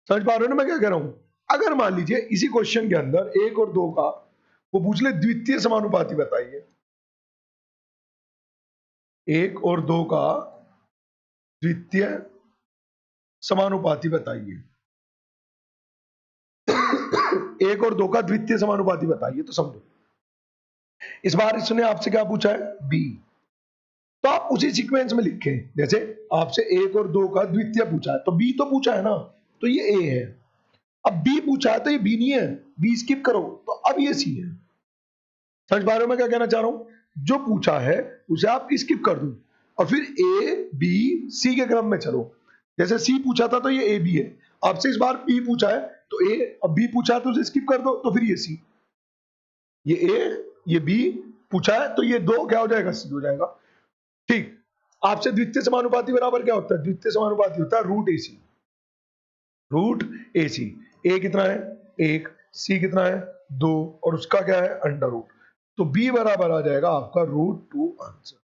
समझ पा रहे हो ना मैं क्या कह रहा हूं। अगर मान लीजिए इसी क्वेश्चन के अंदर 1 और 2 का वो पूछ ले द्वितीय समानुपाती बताइए, 1 और 2 का द्वितीय समानुपाती बताइए 1 और 2 का द्वितीय समानुपाती बताइए, तो समझो इस बार इसने आपसे क्या पूछा है, बी। तो आप उसी सीक्वेंस में लिखें, जैसे आपसे 1 और 2 का द्वितीय पूछा है तो बी तो पूछा है ना, तो ये ए है। अब बी पूछा है तो ये बी नहीं है, बी स्किप करो, तो अब ये सी है। समझ पा रहे हो मैं क्या कहना चाह रहा हूं। जो पूछा है उसे आप स्किप कर दो और फिर ए बी सी के क्रम में चलो। जैसे सी पूछा था तो ये ए बी है, आपसे इस बार बी पूछा है तो ए, अब बी पूछा है तो उसे स्किप कर दो, तो फिर ये सी, ये ए ये बी पूछा है तो ये 2 क्या हो जाएगा, सी हो जाएगा। ठीक। आपसे द्वितीय समानुपाती बराबर क्या होता है, द्वितीय समानुपाती होता है रूट ए सी, रूट ए सी। ए कितना है 1, सी कितना है 2, और उसका क्या है अंडर रूट, तो बी बराबर आ जाएगा आपका √2 आंसर।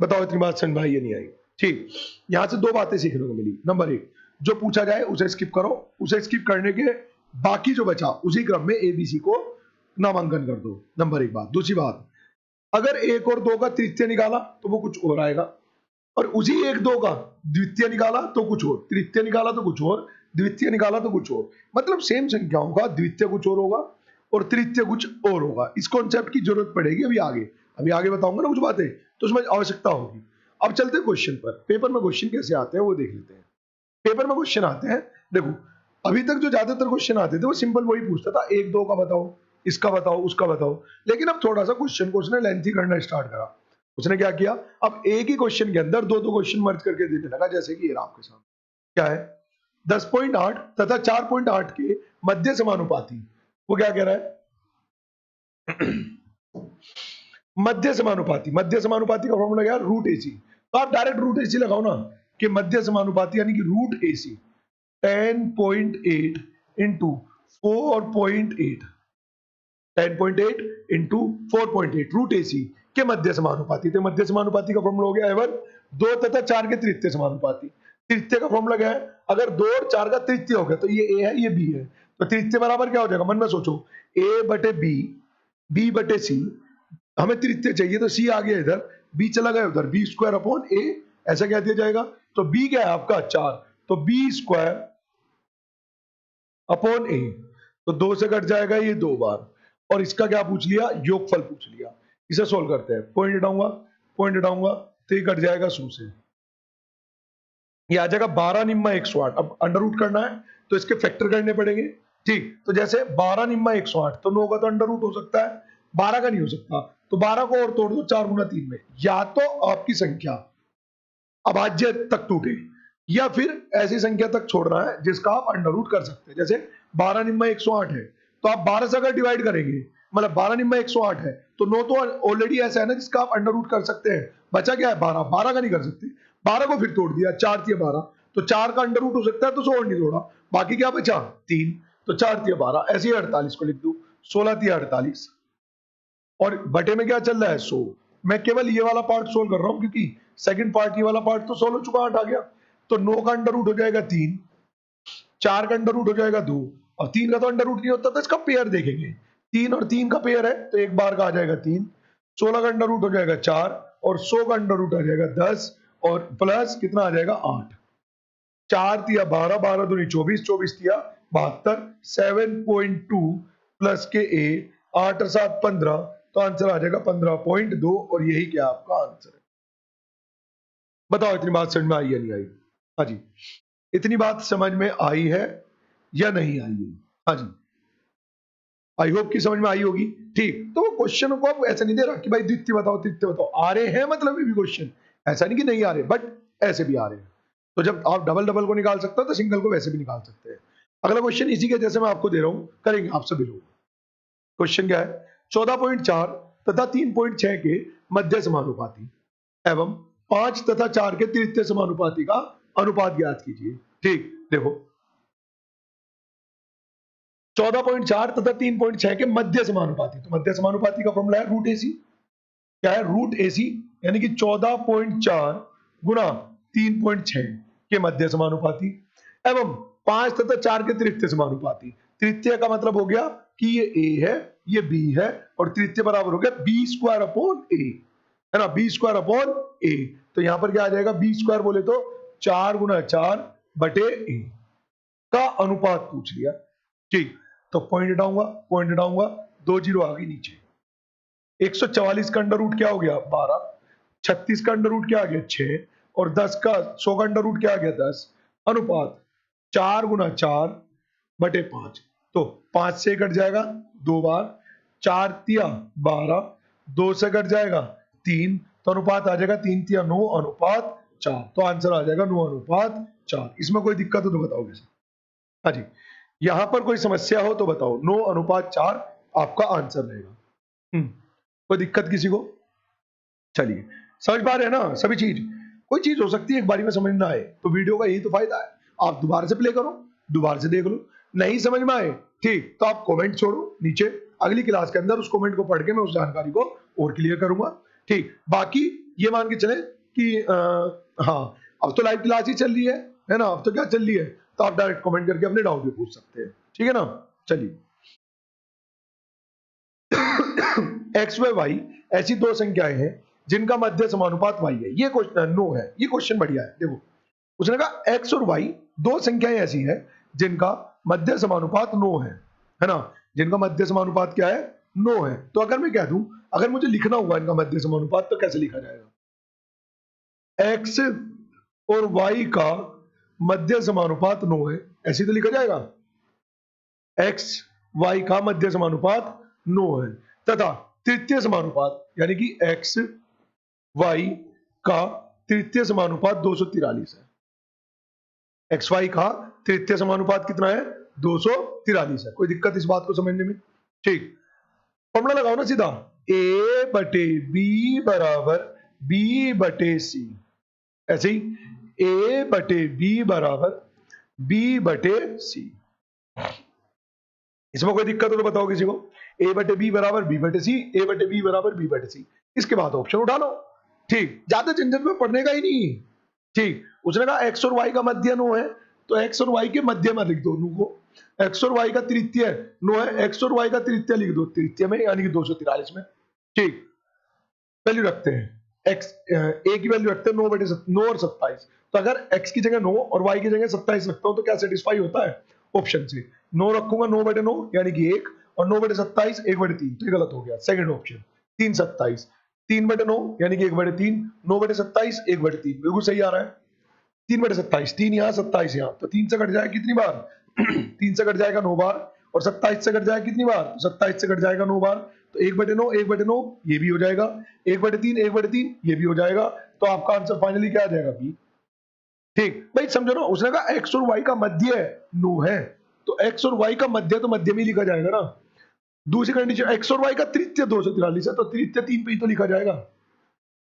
बताओ इतनी बात समझ में आई या नहीं आई। ठीक, यहां से 2 बातें सीखने को मिली। नंबर 1, जो पूछा जाए उसे स्किप करो, उसे स्किप करने के बाकी जो बचा उसी क्रम में एबीसी को नामांकन कर दो। नंबर 1 बात। दूसरी बात, अगर 1 और 2 का तृतीय निकाला तो वो कुछ और आएगा, और उसी 1 2 का द्वितीय निकाला तो कुछ और, तृतीय निकाला तो कुछ और, द्वितीय निकाला तो कुछ और। मतलब सेम संख्याओं का द्वितीय कुछ और होगा और तृतीय कुछ और होगा। इस कॉन्सेप्ट की जरूरत पड़ेगी अभी आगे बताऊंगा ना कुछ बातें, तो उसमें आवश्यकता होगी। अब चलते हैं क्वेश्चन पर। पेपर में क्वेश्चन कैसे आते हैं वो देख लेते हैं। पेपर में क्वेश्चन आते हैं, देखो अभी तक जो ज्यादातर क्वेश्चन आते थे वो सिंपल वही पूछता था, 1 2 का बताओ, इसका बताओ, उसका बताओ। लेकिन अब थोड़ा सा क्वेश्चन को उसने लेंथी करना स्टार्ट करा। उसने क्या किया, अब एक ही क्वेश्चन के अंदर 2 2 क्वेश्चन मर्ज करके देने लगा। जैसे कि ये आपके सामने क्या है, 10.8 तथा 4.8 के मध्य समानुपाती। वो क्या कह रहा है मध्य समानुपाती का फॉर्मूला क्या है, रूट ए सी। तो आप डायरेक्ट रूट ए सी लगाओ ना, कि मध्य समानुपाती यानी कि रूट ए सी 10.8 इंटू 4.8, 10.8 इंटू 4.8 रूट ए सी के मध्य समानुपाती। तो मध्य समानुपाती का फॉर्मूला हो गया एवन 2 तथा 4 के तृतीय समानुपाती। तृतीय का फॉर्मूला क्या है, अगर 2 और 4 का तृतीय हो गया तो ये ए है ये बी है, तो तृतीय बराबर क्या हो जाएगा, मन में सोचो, ए बटे बी, बी बटे सी। हमें तृतीय चाहिए तो सी आ गया इधर, बी चला गया उधर, बी स्क्वायर अपॉन ए, ऐसा क्या दिया जाएगा। तो बी क्या है आपका 4, तो बी स्क्वायर अपॉन ए, तो 2 से कट जाएगा ये 2 बार, और इसका क्या पूछ लिया, योगफल पूछ लिया। इसे सोल्व करते हैं, पॉइंट हटाऊंगा तो ये कट जाएगा 100 से, ये आ जाएगा 12 निम्मा 108। अब अंडर रूट करना है तो इसके फैक्टर करने पड़ेंगे। ठीक, तो जैसे 12 निम्मा 108, तो 9 का तो अंडर रूट हो सकता है, 12 का नहीं हो सकता, तो 12 को और तोड़ दो 4 गुना 3 में। या तो आपकी संख्या अभाज्य तक टूटे, या फिर ऐसी संख्या तक छोड़ना है जिसका आप अंडर रूट कर सकते हैं। जैसे 12 निम्मा 108 है, तो आप 12 से अगर डिवाइड करेंगे, मतलब 12 निम्मा 108 है, तो 9 तो ऑलरेडी ऐसा है ना जिसका आप अंडर रूट कर सकते हैं। बचा क्या है 12, 12 का नहीं कर सकते, 12 को फिर तोड़ दिया, 4 तिया 12, तो 4 का अंडर रूट हो सकता है तो 100 और नहीं तोड़ा, बाकी क्या बचा 3, तो 4 तिया 12, ऐसे ही 48 को लिख दू, 16 तिया 48, और बटे में क्या चल रहा है 100। मैं केवल ये वाला पार्ट सोल्व कर रहा हूं क्योंकि सेकंड पार्ट ये वाला पार्ट तो सोल्व हो चुका, 8 आ गया। तो 9 का अंडर रूट हो जाएगा 3, 4 का अंडर रूट हो जाएगा 2, और 3 का तो अंडर रूट नहीं होता, तो इसका पेयर देखेंगे, 3 और 3 का पेयर है तो एक बार का आ जाएगा 3, 16 का अंडर रूट हो जाएगा 4, और 100 का अंडर रूट आ जाएगा 10, और प्लस कितना आ जाएगा 8, 4 तिया 12, 12 दूनी 24, 24 तिया 72, 7.2 प्लस के ए, 8 और 7 15, तो आंसर आ जाएगा 15.2, और यही क्या आपका आंसर है। बताओ इतनी बात समझ में आई या नहीं आई। हाँ जी, इतनी बात समझ में आई है या नहीं आई है। हाँ जी, आई होप कि समझ में आई होगी। ठीक, तो वो क्वेश्चन को आप ऐसा नहीं दे रहा कि भाई द्वितीय बताओ तृतीय बताओ, आ रहे हैं मतलब ये भी क्वेश्चन, ऐसा नहीं कि नहीं आ रहे, बट ऐसे भी आ रहे हैं। तो जब आप डबल डबल को निकाल सकते हो तो सिंगल को वैसे भी निकाल सकते हैं। अगला क्वेश्चन इसी के जैसे मैं आपको दे रहा हूं, करेंगे आप सभी लोग। क्वेश्चन क्या है, 14.4 तथा 3.6 के मध्य समानुपाती एवं 5 तथा 4 के तृतीय समानुपाती का अनुपात ज्ञात कीजिए। ठीक, देखो 14.4 तथा 3.6 के मध्य समानुपाती, तो मध्य समानुपाती का फॉर्मूला है रूट एसी। क्या है, रूट एसी, यानी कि 14.4 गुना 3.6 के मध्य समानुपाती एवं 5 तथा 4 के तृतीय समानुपाती। तृतीय का मतलब हो गया कि ये ए है, ये बी है, और तृतीय बराबर हो गया बी स्क्वायर अपॉन ए, है ना, बी स्क्वायर अपॉन ए। तो यहां पर क्या आ जाएगा, बी स्क्वायर बोले तो 4 गुना 4 बटे ए का अनुपात पूछ लिया। ठीक, तो पॉइंट हटाऊंगा, पॉइंट हटाऊंगा, 2 जीरो आ गई नीचे। 144 का अंडर रूट क्या हो गया 12, 36 का अंडर रूट क्या आ गया 6, और 10 का 100 का अंडर रूट क्या आ गया 10। अनुपात 4 गुना 4 बटे 5, तो 5 से कट जाएगा 2 बार, 4 तिया 12, 2 से कट जाएगा 3, तो अनुपात आ जाएगा 3 तिया 9 अनुपात 4, तो आंसर आ जाएगा 9 अनुपात 4। इसमें कोई दिक्कत हो तो बताओगे सर? हाँ जी, यहां पर कोई समस्या हो तो बताओ, 9 अनुपात 4 आपका आंसर रहेगा। कोई दिक्कत किसी को? चलिए, समझ पा रहे हैं ना सभी चीज? कोई चीज हो सकती है एक बारी में समझ ना आए, तो वीडियो का यही तो फायदा है, आप दोबारा से प्ले करो, दोबारा से देख लो, नहीं समझ में आए ठीक तो आप कमेंट छोड़ो नीचे, अगली क्लास के अंदर उस कमेंट को पढ़ के मैं उस जानकारी को और क्लियर करूंगा। ठीक, बाकी ये मान के चले कि हाँ, अब तो लाइव क्लास ही चल रही है ना, अब तो क्या चल रही है, तो आप डायरेक्ट कमेंट करके अपने डाउट भी पूछ सकते हैं, ठीक है ना। चलिए, एक्स व वाई ऐसी दो संख्याएं हैं जिनका मध्य समानुपात y है, ये क्वेश्चन नो है, ये क्वेश्चन बढ़िया है। देखो उसने कहा x और y दो संख्याएं ऐसी हैं जिनका मध्य समानुपात नो है ना, जिनका मध्य समानुपात क्या है, नो है। तो अगर मैं कह दूं, अगर मुझे लिखना होगा इनका मध्य समानुपात, तो कैसे लिखा जाएगा, x और y का मध्य समानुपात नो है, ऐसे तो लिखा जाएगा, x y का मध्य समानुपात नो है, तथा तृतीय समानुपात यानी कि x y का तृतीय समानुपात 243 है। एक्स वाई का तृतीय समानुपात कितना है, 243 है। कोई दिक्कत इस बात को समझने में? ठीक, फॉर्मूला लगाओ ना सीधा, a बटे बी बराबर b बटे सी, ऐसे ही a बटे बी बराबर b बटे सी। इसमें कोई दिक्कत हो तो बताओ किसी को, a बटे बी बराबर b बटे सी, a बटे बी बराबर b बटे सी, इसके बाद ऑप्शन उठा लो। ठीक, ज्यादा झंझट में पढ़ने का ही नहीं। ठीक, उसने कहा x और y का मध्य नो है, तो x और y के मध्य में लिख दो नो को, x और y का तृतीय नो है, x और y का तृतीय लिख दो तृतीय में, यानी कि 243 में। ठीक, वैल्यू रखते हैं x, a की वैल्यू रखते हैं 9 बटे 9 और 27, तो अगर x की जगह 9 और y की जगह 27 रखता हूं तो क्या सेटिस्फाई होता है, ऑप्शन से 9 रखूंगा 9 बटे 9 यानी कि 1, और 9 बटे 27 1 बटे 3, तो ये गलत हो गया, सेकंड ऑप्शन 3 27, 3 बटे 9 यानी कि 1 बटे 3, 9 बटे 27 1 बटे 3, बिल्कुल सही आ रहा है। 3 बटे 27, 3 यहाँ 27 यहाँ, तो 3 से कट जाएगा कितनी बार 3 से कट जाएगा 9 बार, और 27 से कट जाएगा कितनी बार, 27 से कट जाएगा 9 बार, तो 1 बटे 9 1 बटे 9 ये भी हो जाएगा, 1 बटे 3 1 बटे 3 ये भी हो जाएगा, तो आपका आंसर फाइनली क्या आ जाएगा, बी। ठीक भाई, समझो ना, उसने कहा एक्स और वाई का मध्य नो है, तो एक्स और वाई का मध्य तो मध्य में लिखा जाएगा ना। दूसरी कंडीशन, एक्स और वाई का तृतीय 243 है, तो तृतीय 3 पे ही तो लिखा जाएगा,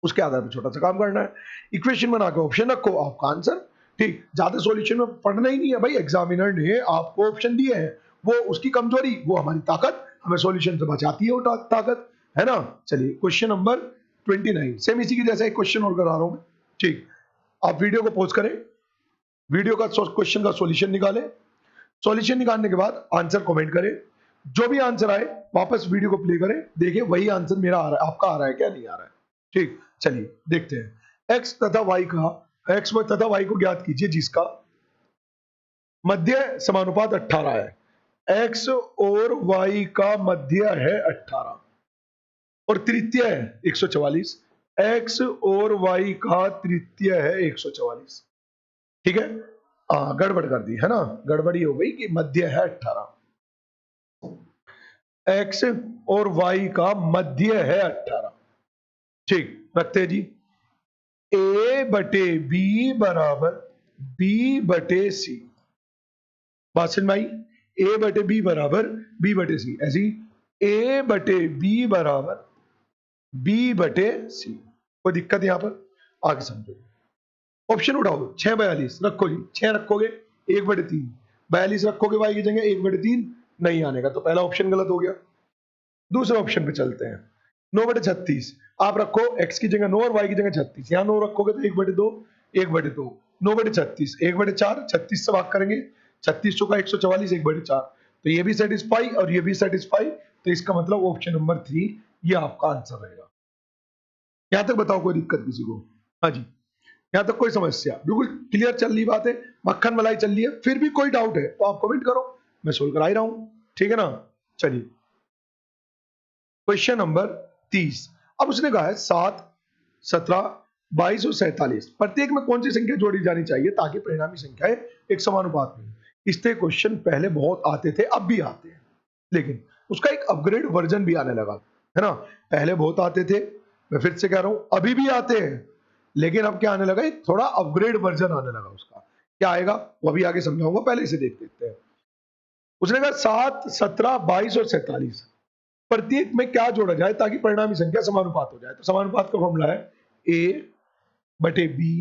उसके आधार पर छोटा सा काम करना है, इक्वेशन बना के ऑप्शन रखो, आपका आंसर। ठीक, ज्यादा सॉल्यूशन में पढ़ना ही नहीं है भाई, एग्जामिनर ने आपको ऑप्शन दिए हैं, वो उसकी कमजोरी वो हमारी ताकत, हमें सॉल्यूशन से बचाती है वो ताकत, है ना। चलिए क्वेश्चन नंबर 29, सेम इसी की जैसा एक क्वेश्चन और करा रहा हूं मैं। ठीक, आप वीडियो को पॉज करें, वीडियो का क्वेश्चन का सॉल्यूशन निकालें, सॉल्यूशन निकालने के बाद आंसर कमेंट करें, जो भी आंसर आए वापस वीडियो को प्ले करें, देखिए वही आंसर मेरा आ रहा है, आपका आ रहा है क्या नहीं आ रहा है। ठीक, चलिए देखते हैं, x तथा y का, x तथा y को ज्ञात कीजिए जिसका मध्य समानुपात 18 है, x और y का मध्य है 18 और तृतीय है 144, x और y का तृतीय है 144। ठीक है, गड़बड़ कर दी है ना, गड़बड़ी हो गई कि मध्य है 18, x और y का मध्य है 18। ठीक, रखते हैं जी, a बटे b बराबर बी बटे सी। बात समझ में आई? ए बटे बी बराबर बी बटे सी, ऐसी ए बटे बी बराबर बी बटे सी। कोई दिक्कत यहां पर? आगे समझो। ऑप्शन उठाओ, 6 42 रखो जी, 6 रखोगे 1/3, 42 रखोगे y की जगह 1/3, नहीं आने का, तो पहला ऑप्शन गलत हो गया। दूसरे ऑप्शन पे चलते हैं। 9/36 आप रखो x की जगह 9 और y की जगह 36, यहाँ 9 रखोगे तो 1/2, 1/2, 9/36, 1/4, 36 से भाग करेंगे, 36 चौका 144, 1/4, तो ये भी सेटिस्फाई और ये भी सेटिस्फाई, तो इसका मतलब ऑप्शन नंबर 3 ये आपका आंसर रहेगा। यहां तक बताओ कोई दिक्कत किसी को? हाँ जी, यहां तक कोई समस्या? बिल्कुल क्लियर चल रही बात है, मक्खन मलाई चल रही है? फिर भी कोई डाउट है तो आप कमेंट करो, मैं सोल्व करा ही रहा हूं, ठीक है ना। चलिए क्वेश्चन नंबर 30। अब उसने कहा है 7, 17, 22 और 47 प्रत्येक में कौन सी संख्या जोड़ी जानी चाहिए ताकि परिणामी संख्याएं एक समानुपात में। इससे क्वेश्चन पहले बहुत आते थे, अब भी आते हैं, लेकिन उसका एक अपग्रेड वर्जन भी आने लगा है ना। पहले बहुत आते थे, मैं फिर से कह रहा हूं अभी भी आते हैं, लेकिन अब क्या आने लगा, एक थोड़ा अपग्रेड वर्जन आने लगा। उसका क्या आएगा वो अभी आगे समझाऊंगा, पहले इसे देख लेते हैं। उसने कहा 7, 17, 22 और 47 प्रत्येक में क्या जोड़ा जाए ताकि परिणामी संख्या समानुपात हो जाए। तो समानुपात का फॉर्मूला है ए बटे बी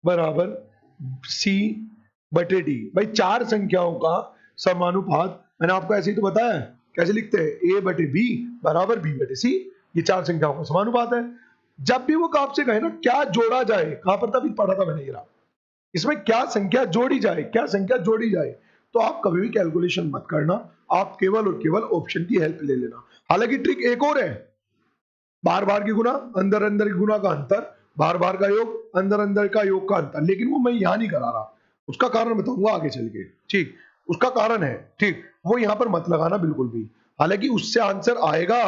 बराबर सी बटे डी। भाई चार संख्याओं का समानुपात मैंने आपको ऐसे ही तो बताया, कैसे लिखते हैं, ए बटे बी बराबर बी बटे सी, ये चार संख्याओं का समानुपात है। जब भी वो आपसे कहे ना क्या जोड़ा जाए, कहां पर था, अभी पढ़ा था मैंने, ये रहा, इसमें क्या संख्या जोड़ी जाए, क्या संख्या जोड़ी जाए, तो आप कभी भी कैलकुलेशन मत करना, आप केवल और केवल ऑप्शन की हेल्प ले लेना। हालांकि ट्रिक एक और है, बार बार की गुना, अंदर अंदर की गुना का अंतर, बार बार का योग, अंदर अंदर का योग का अंतर, लेकिन वो मैं यहां नहीं करा रहा, उसका कारण बताऊंगा आगे चल के, ठीक, उसका कारण है, ठीक, वो यहां पर मत लगाना बिल्कुल भी। हालांकि उससे आंसर आएगा,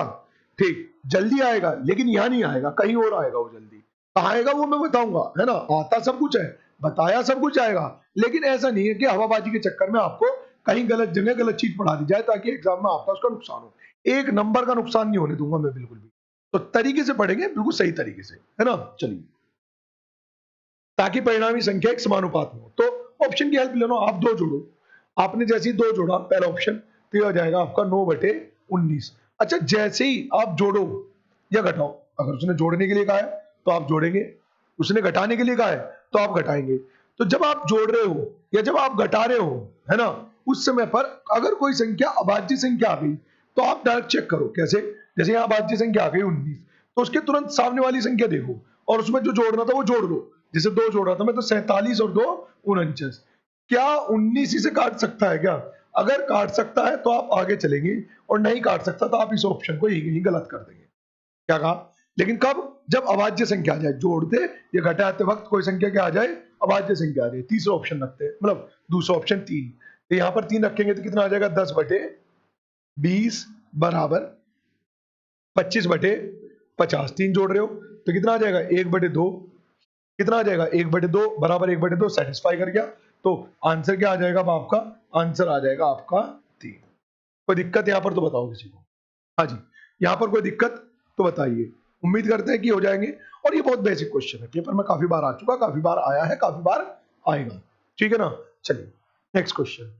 ठीक, जल्दी आएगा, लेकिन यहां नहीं आएगा, कहीं और आएगा वो जल्दी। कहाँ आएगा वो मैं बताऊंगा, है ना, आता सब कुछ है, बताया सब कुछ आएगा, लेकिन ऐसा नहीं है कि हवाबाजी के चक्कर में आपको कहीं गलत जगह गलत चीज पढ़ा दी जाए ताकि एग्जाम में आपका उसका नुकसान हो। एक नंबर का नुकसान नहीं होने दूंगा मैं बिल्कुल भी, तो तरीके से पढ़ेंगे, बिल्कुल सही तरीके से, है ना। चलिए, ताकि परिणामी संख्या एक समानुपात में हो, तो ऑप्शन की हेल्प लेना, आप दो जोड़ो, आपने जैसे ही दो जोड़ा पहला ऑप्शन, तो ये हो जाएगा आपका 9/19। अच्छा, जैसे ही आप जोड़ो या घटाओ, अगर उसने जोड़ने के लिए कहा है तो आप जोड़ेंगे, उसने घटाने के लिए कहा है तो आप घटाएंगे। तो जब आप जोड़ रहे हो या जब आप घटा रहे हो, है ना, उस समय पर अगर कोई संख्या अभाज्य संख्या आ गई तो आप डायरेक्ट चेक करो, कैसे, जैसे यहाँ अभाज्य संख्या आ गई 19, तो उसके तुरंत सामने वाली संख्या देखो और उसमें जो जोड़ना था वो जोड़ दो। जैसे 2 जोड़ा था मैं, तो 47 और 2 49, क्या 19 ही से काट सकता है क्या? अगर काट सकता है तो आप आगे चलेंगे, और नहीं काट सकता तो आप इस ऑप्शन को यही गलत कर देंगे। क्या कहा? लेकिन कब? जब अभाज्य संख्या आ जाए, जोड़ते या घटाते वक्त कोई संख्या क्या आ जाए, अभाज्य संख्या आ जाए, तीसरा ऑप्शन रखते हैं, मतलब दूसरा ऑप्शन 3, तो यहां पर 3 रखेंगे तो कितना आ जाएगा, 10/20 बराबर 25/50। 3 जोड़ रहे हो तो कितना आ जाएगा, 1/2, कितना आ जाएगा, 1/2 बराबर 1/2 सेटिस्फाई कर गया, तो आंसर क्या आ जाएगा आपका, आंसर आ जाएगा आपका 3। कोई दिक्कत यहां पर तो बताओ किसी को? हाँ जी, यहां पर कोई दिक्कत तो बताइए, उम्मीद करते हैं कि हो जाएंगे। और ये बहुत बेसिक क्वेश्चन है, पेपर में काफी बार आ चुका, काफी बार आया है, काफी बार आएगा, ठीक है ना। चलिए नेक्स्ट क्वेश्चन।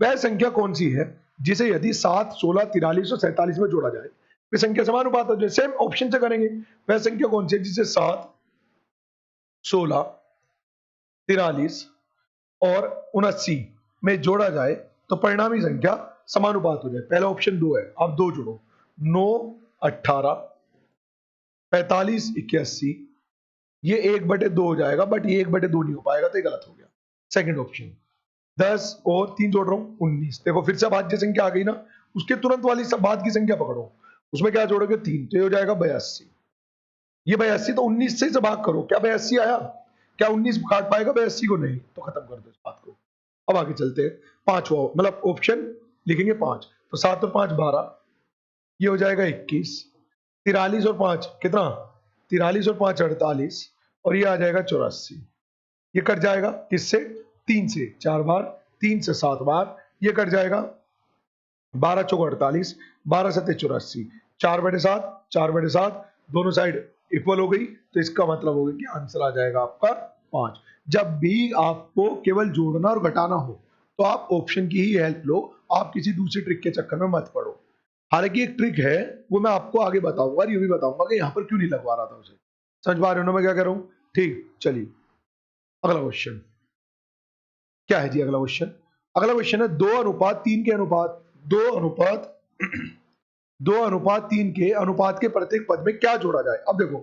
वह संख्या कौन सी है जिसे यदि 7, 16, 43 और 47 में जोड़ा जाए वे संख्या समानुपात हो जाए। सेम ऑप्शन से करेंगे, वह संख्या कौन सी है जिसे 7, 16, 43 और 79 में जोड़ा जाए तो परिणामी संख्या समानुपात हो जाए। पहला ऑप्शन 2 है, आप 2 जोड़ो, 9, 18, 45, 81, ये 1/2 हो जाएगा, बट ये 1/2 नहीं हो पाएगा, तो ये गलत हो गया। सेकंड ऑप्शन 10 और 3 जोड़ रहा हूं 19, देखो फिर से अभाज्य संख्या आ गई ना, उसके तुरंत वाली बाद की संख्या पकड़ो, उसमें क्या जोड़ोगे 3, तो ये हो जाएगा 82। ये 82 तो 19 से भाग करो, क्या 82 आया, क्या 19 काट पाएगा 82 को, नहीं, तो खत्म कर दो इस बात को। अब आगे चलते हैं, पांचवा मतलब ऑप्शन लिखेंगे 5, तो 7 और 5 12, ये हो जाएगा 21, 43 और 5 कितना, 43 और 5 48, और ये आ जाएगा 84। ये कट जाएगा किससे, 3 से 4 बार, 3 से 7 बार, ये कट जाएगा, 12 चौक 48, 12 सत्ते 84, 4/7, 4/7, दोनों साइड इक्वल हो गई, तो इसका मतलब हो गया कि आंसर आ जाएगा आपका 5। जब भी आपको केवल जोड़ना और घटाना हो तो आप ऑप्शन की ही हेल्प लो, आप किसी दूसरी ट्रिक के चक्कर में मत पड़ो। हालांकि एक ट्रिक है, वो मैं आपको आगे बताऊंगा और ये भी बताऊंगा कि यहाँ पर क्यों नहीं लगवा रहा था उसे। समझ पा रहे हो ना मैं क्या कह रहा हूँ? ठीक, चलिए अगला क्वेश्चन क्या है जी। अगला क्वेश्चन है 2:3 के अनुपात 2 2 अनुपात 3 के अनुपात के प्रत्येक पद में क्या जोड़ा जाए। अब देखो,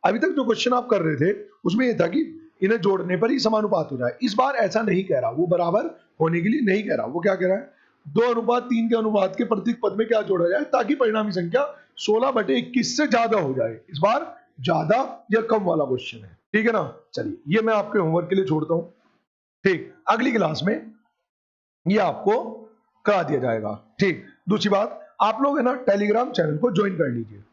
अभी तक जो क्वेश्चन आप कर रहे थे उसमें ये था कि इन्हें जोड़ने पर ही समानुपात हो जाए। इस बार ऐसा नहीं कह रहा, वो बराबर होने के लिए नहीं कह रहा। वो क्या कह रहा है, 2:3 के अनुपात के प्रत्येक पद में क्या जोड़ा जाए ताकि परिणामी संख्या 16/21 से ज्यादा हो जाए। इस बार ज्यादा या कम वाला क्वेश्चन है, ठीक है ना। चलिए ये मैं आपके होमवर्क के लिए छोड़ता हूं। ठीक, अगली क्लास में ये आपको करा दिया जाएगा। ठीक, दूसरी बात, आप लोग है ना टेलीग्राम चैनल को ज्वाइन कर लीजिए।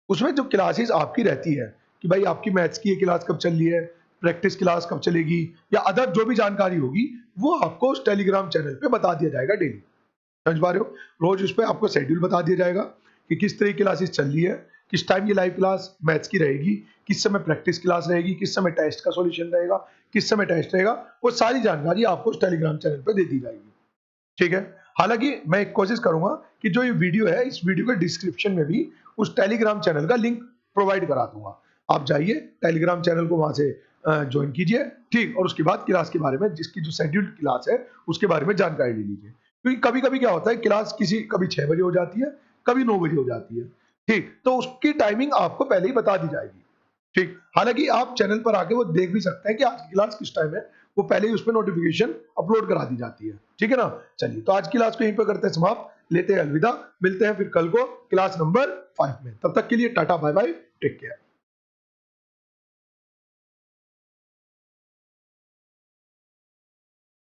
उसमें जो क्लासेस आपकी रहती है कि भाई आपकी मैथ्स की ये क्लास कब चल रही है, प्रैक्टिस क्लास कब चलेगी, या अदर जो भी जानकारी होगी वो आपको उस टेलीग्राम चैनल पे बता दिया जाएगा डेली। समझ पा रहे हो? रोज उस पर आपको शेड्यूल बता दिया जाएगा कि किस तरह की क्लासेस चल रही है, किस टाइम ये लाइव क्लास मैथ्स की रहेगी, किस समय प्रैक्टिस क्लास रहेगी, किस समय टेस्ट का सॉल्यूशन रहेगा, किस समय टेस्ट रहेगा, वो सारी जानकारी आपको उस टेलीग्राम चैनल पे दे दी जाएगी। ठीक है। हालांकि मैं एक कोशिश करूंगा कि जो ये वीडियो है इस वीडियो के डिस्क्रिप्शन में भी उस टेलीग्राम चैनल का लिंक प्रोवाइड करा दूंगा। आप जाइए टेलीग्राम चैनल को वहां से ज्वाइन कीजिए। ठीक, और उसके बाद क्लास के बारे में, जिसकी जो शेड्यूल्ड क्लास है उसके बारे में जानकारी ले लीजिए। क्योंकि कभी कभी क्या होता है, क्लास कभी 6 बजे हो जाती है, कभी 9 बजे हो जाती है। ठीक, तो उसकी टाइमिंग आपको पहले ही बता दी जाएगी। ठीक, हालांकि आप चैनल पर आके वो देख भी सकते हैं कि आज की क्लास किस टाइम है, वो पहले ही उसमें नोटिफिकेशन अपलोड करा दी जाती है। ठीक है ना। चलिए, तो आज की क्लास को यहीं पे करते हैं समाप्त, लेते हैं अलविदा, मिलते हैं फिर कल को क्लास नंबर 5 में। तब तक के लिए tata bye bye, take care.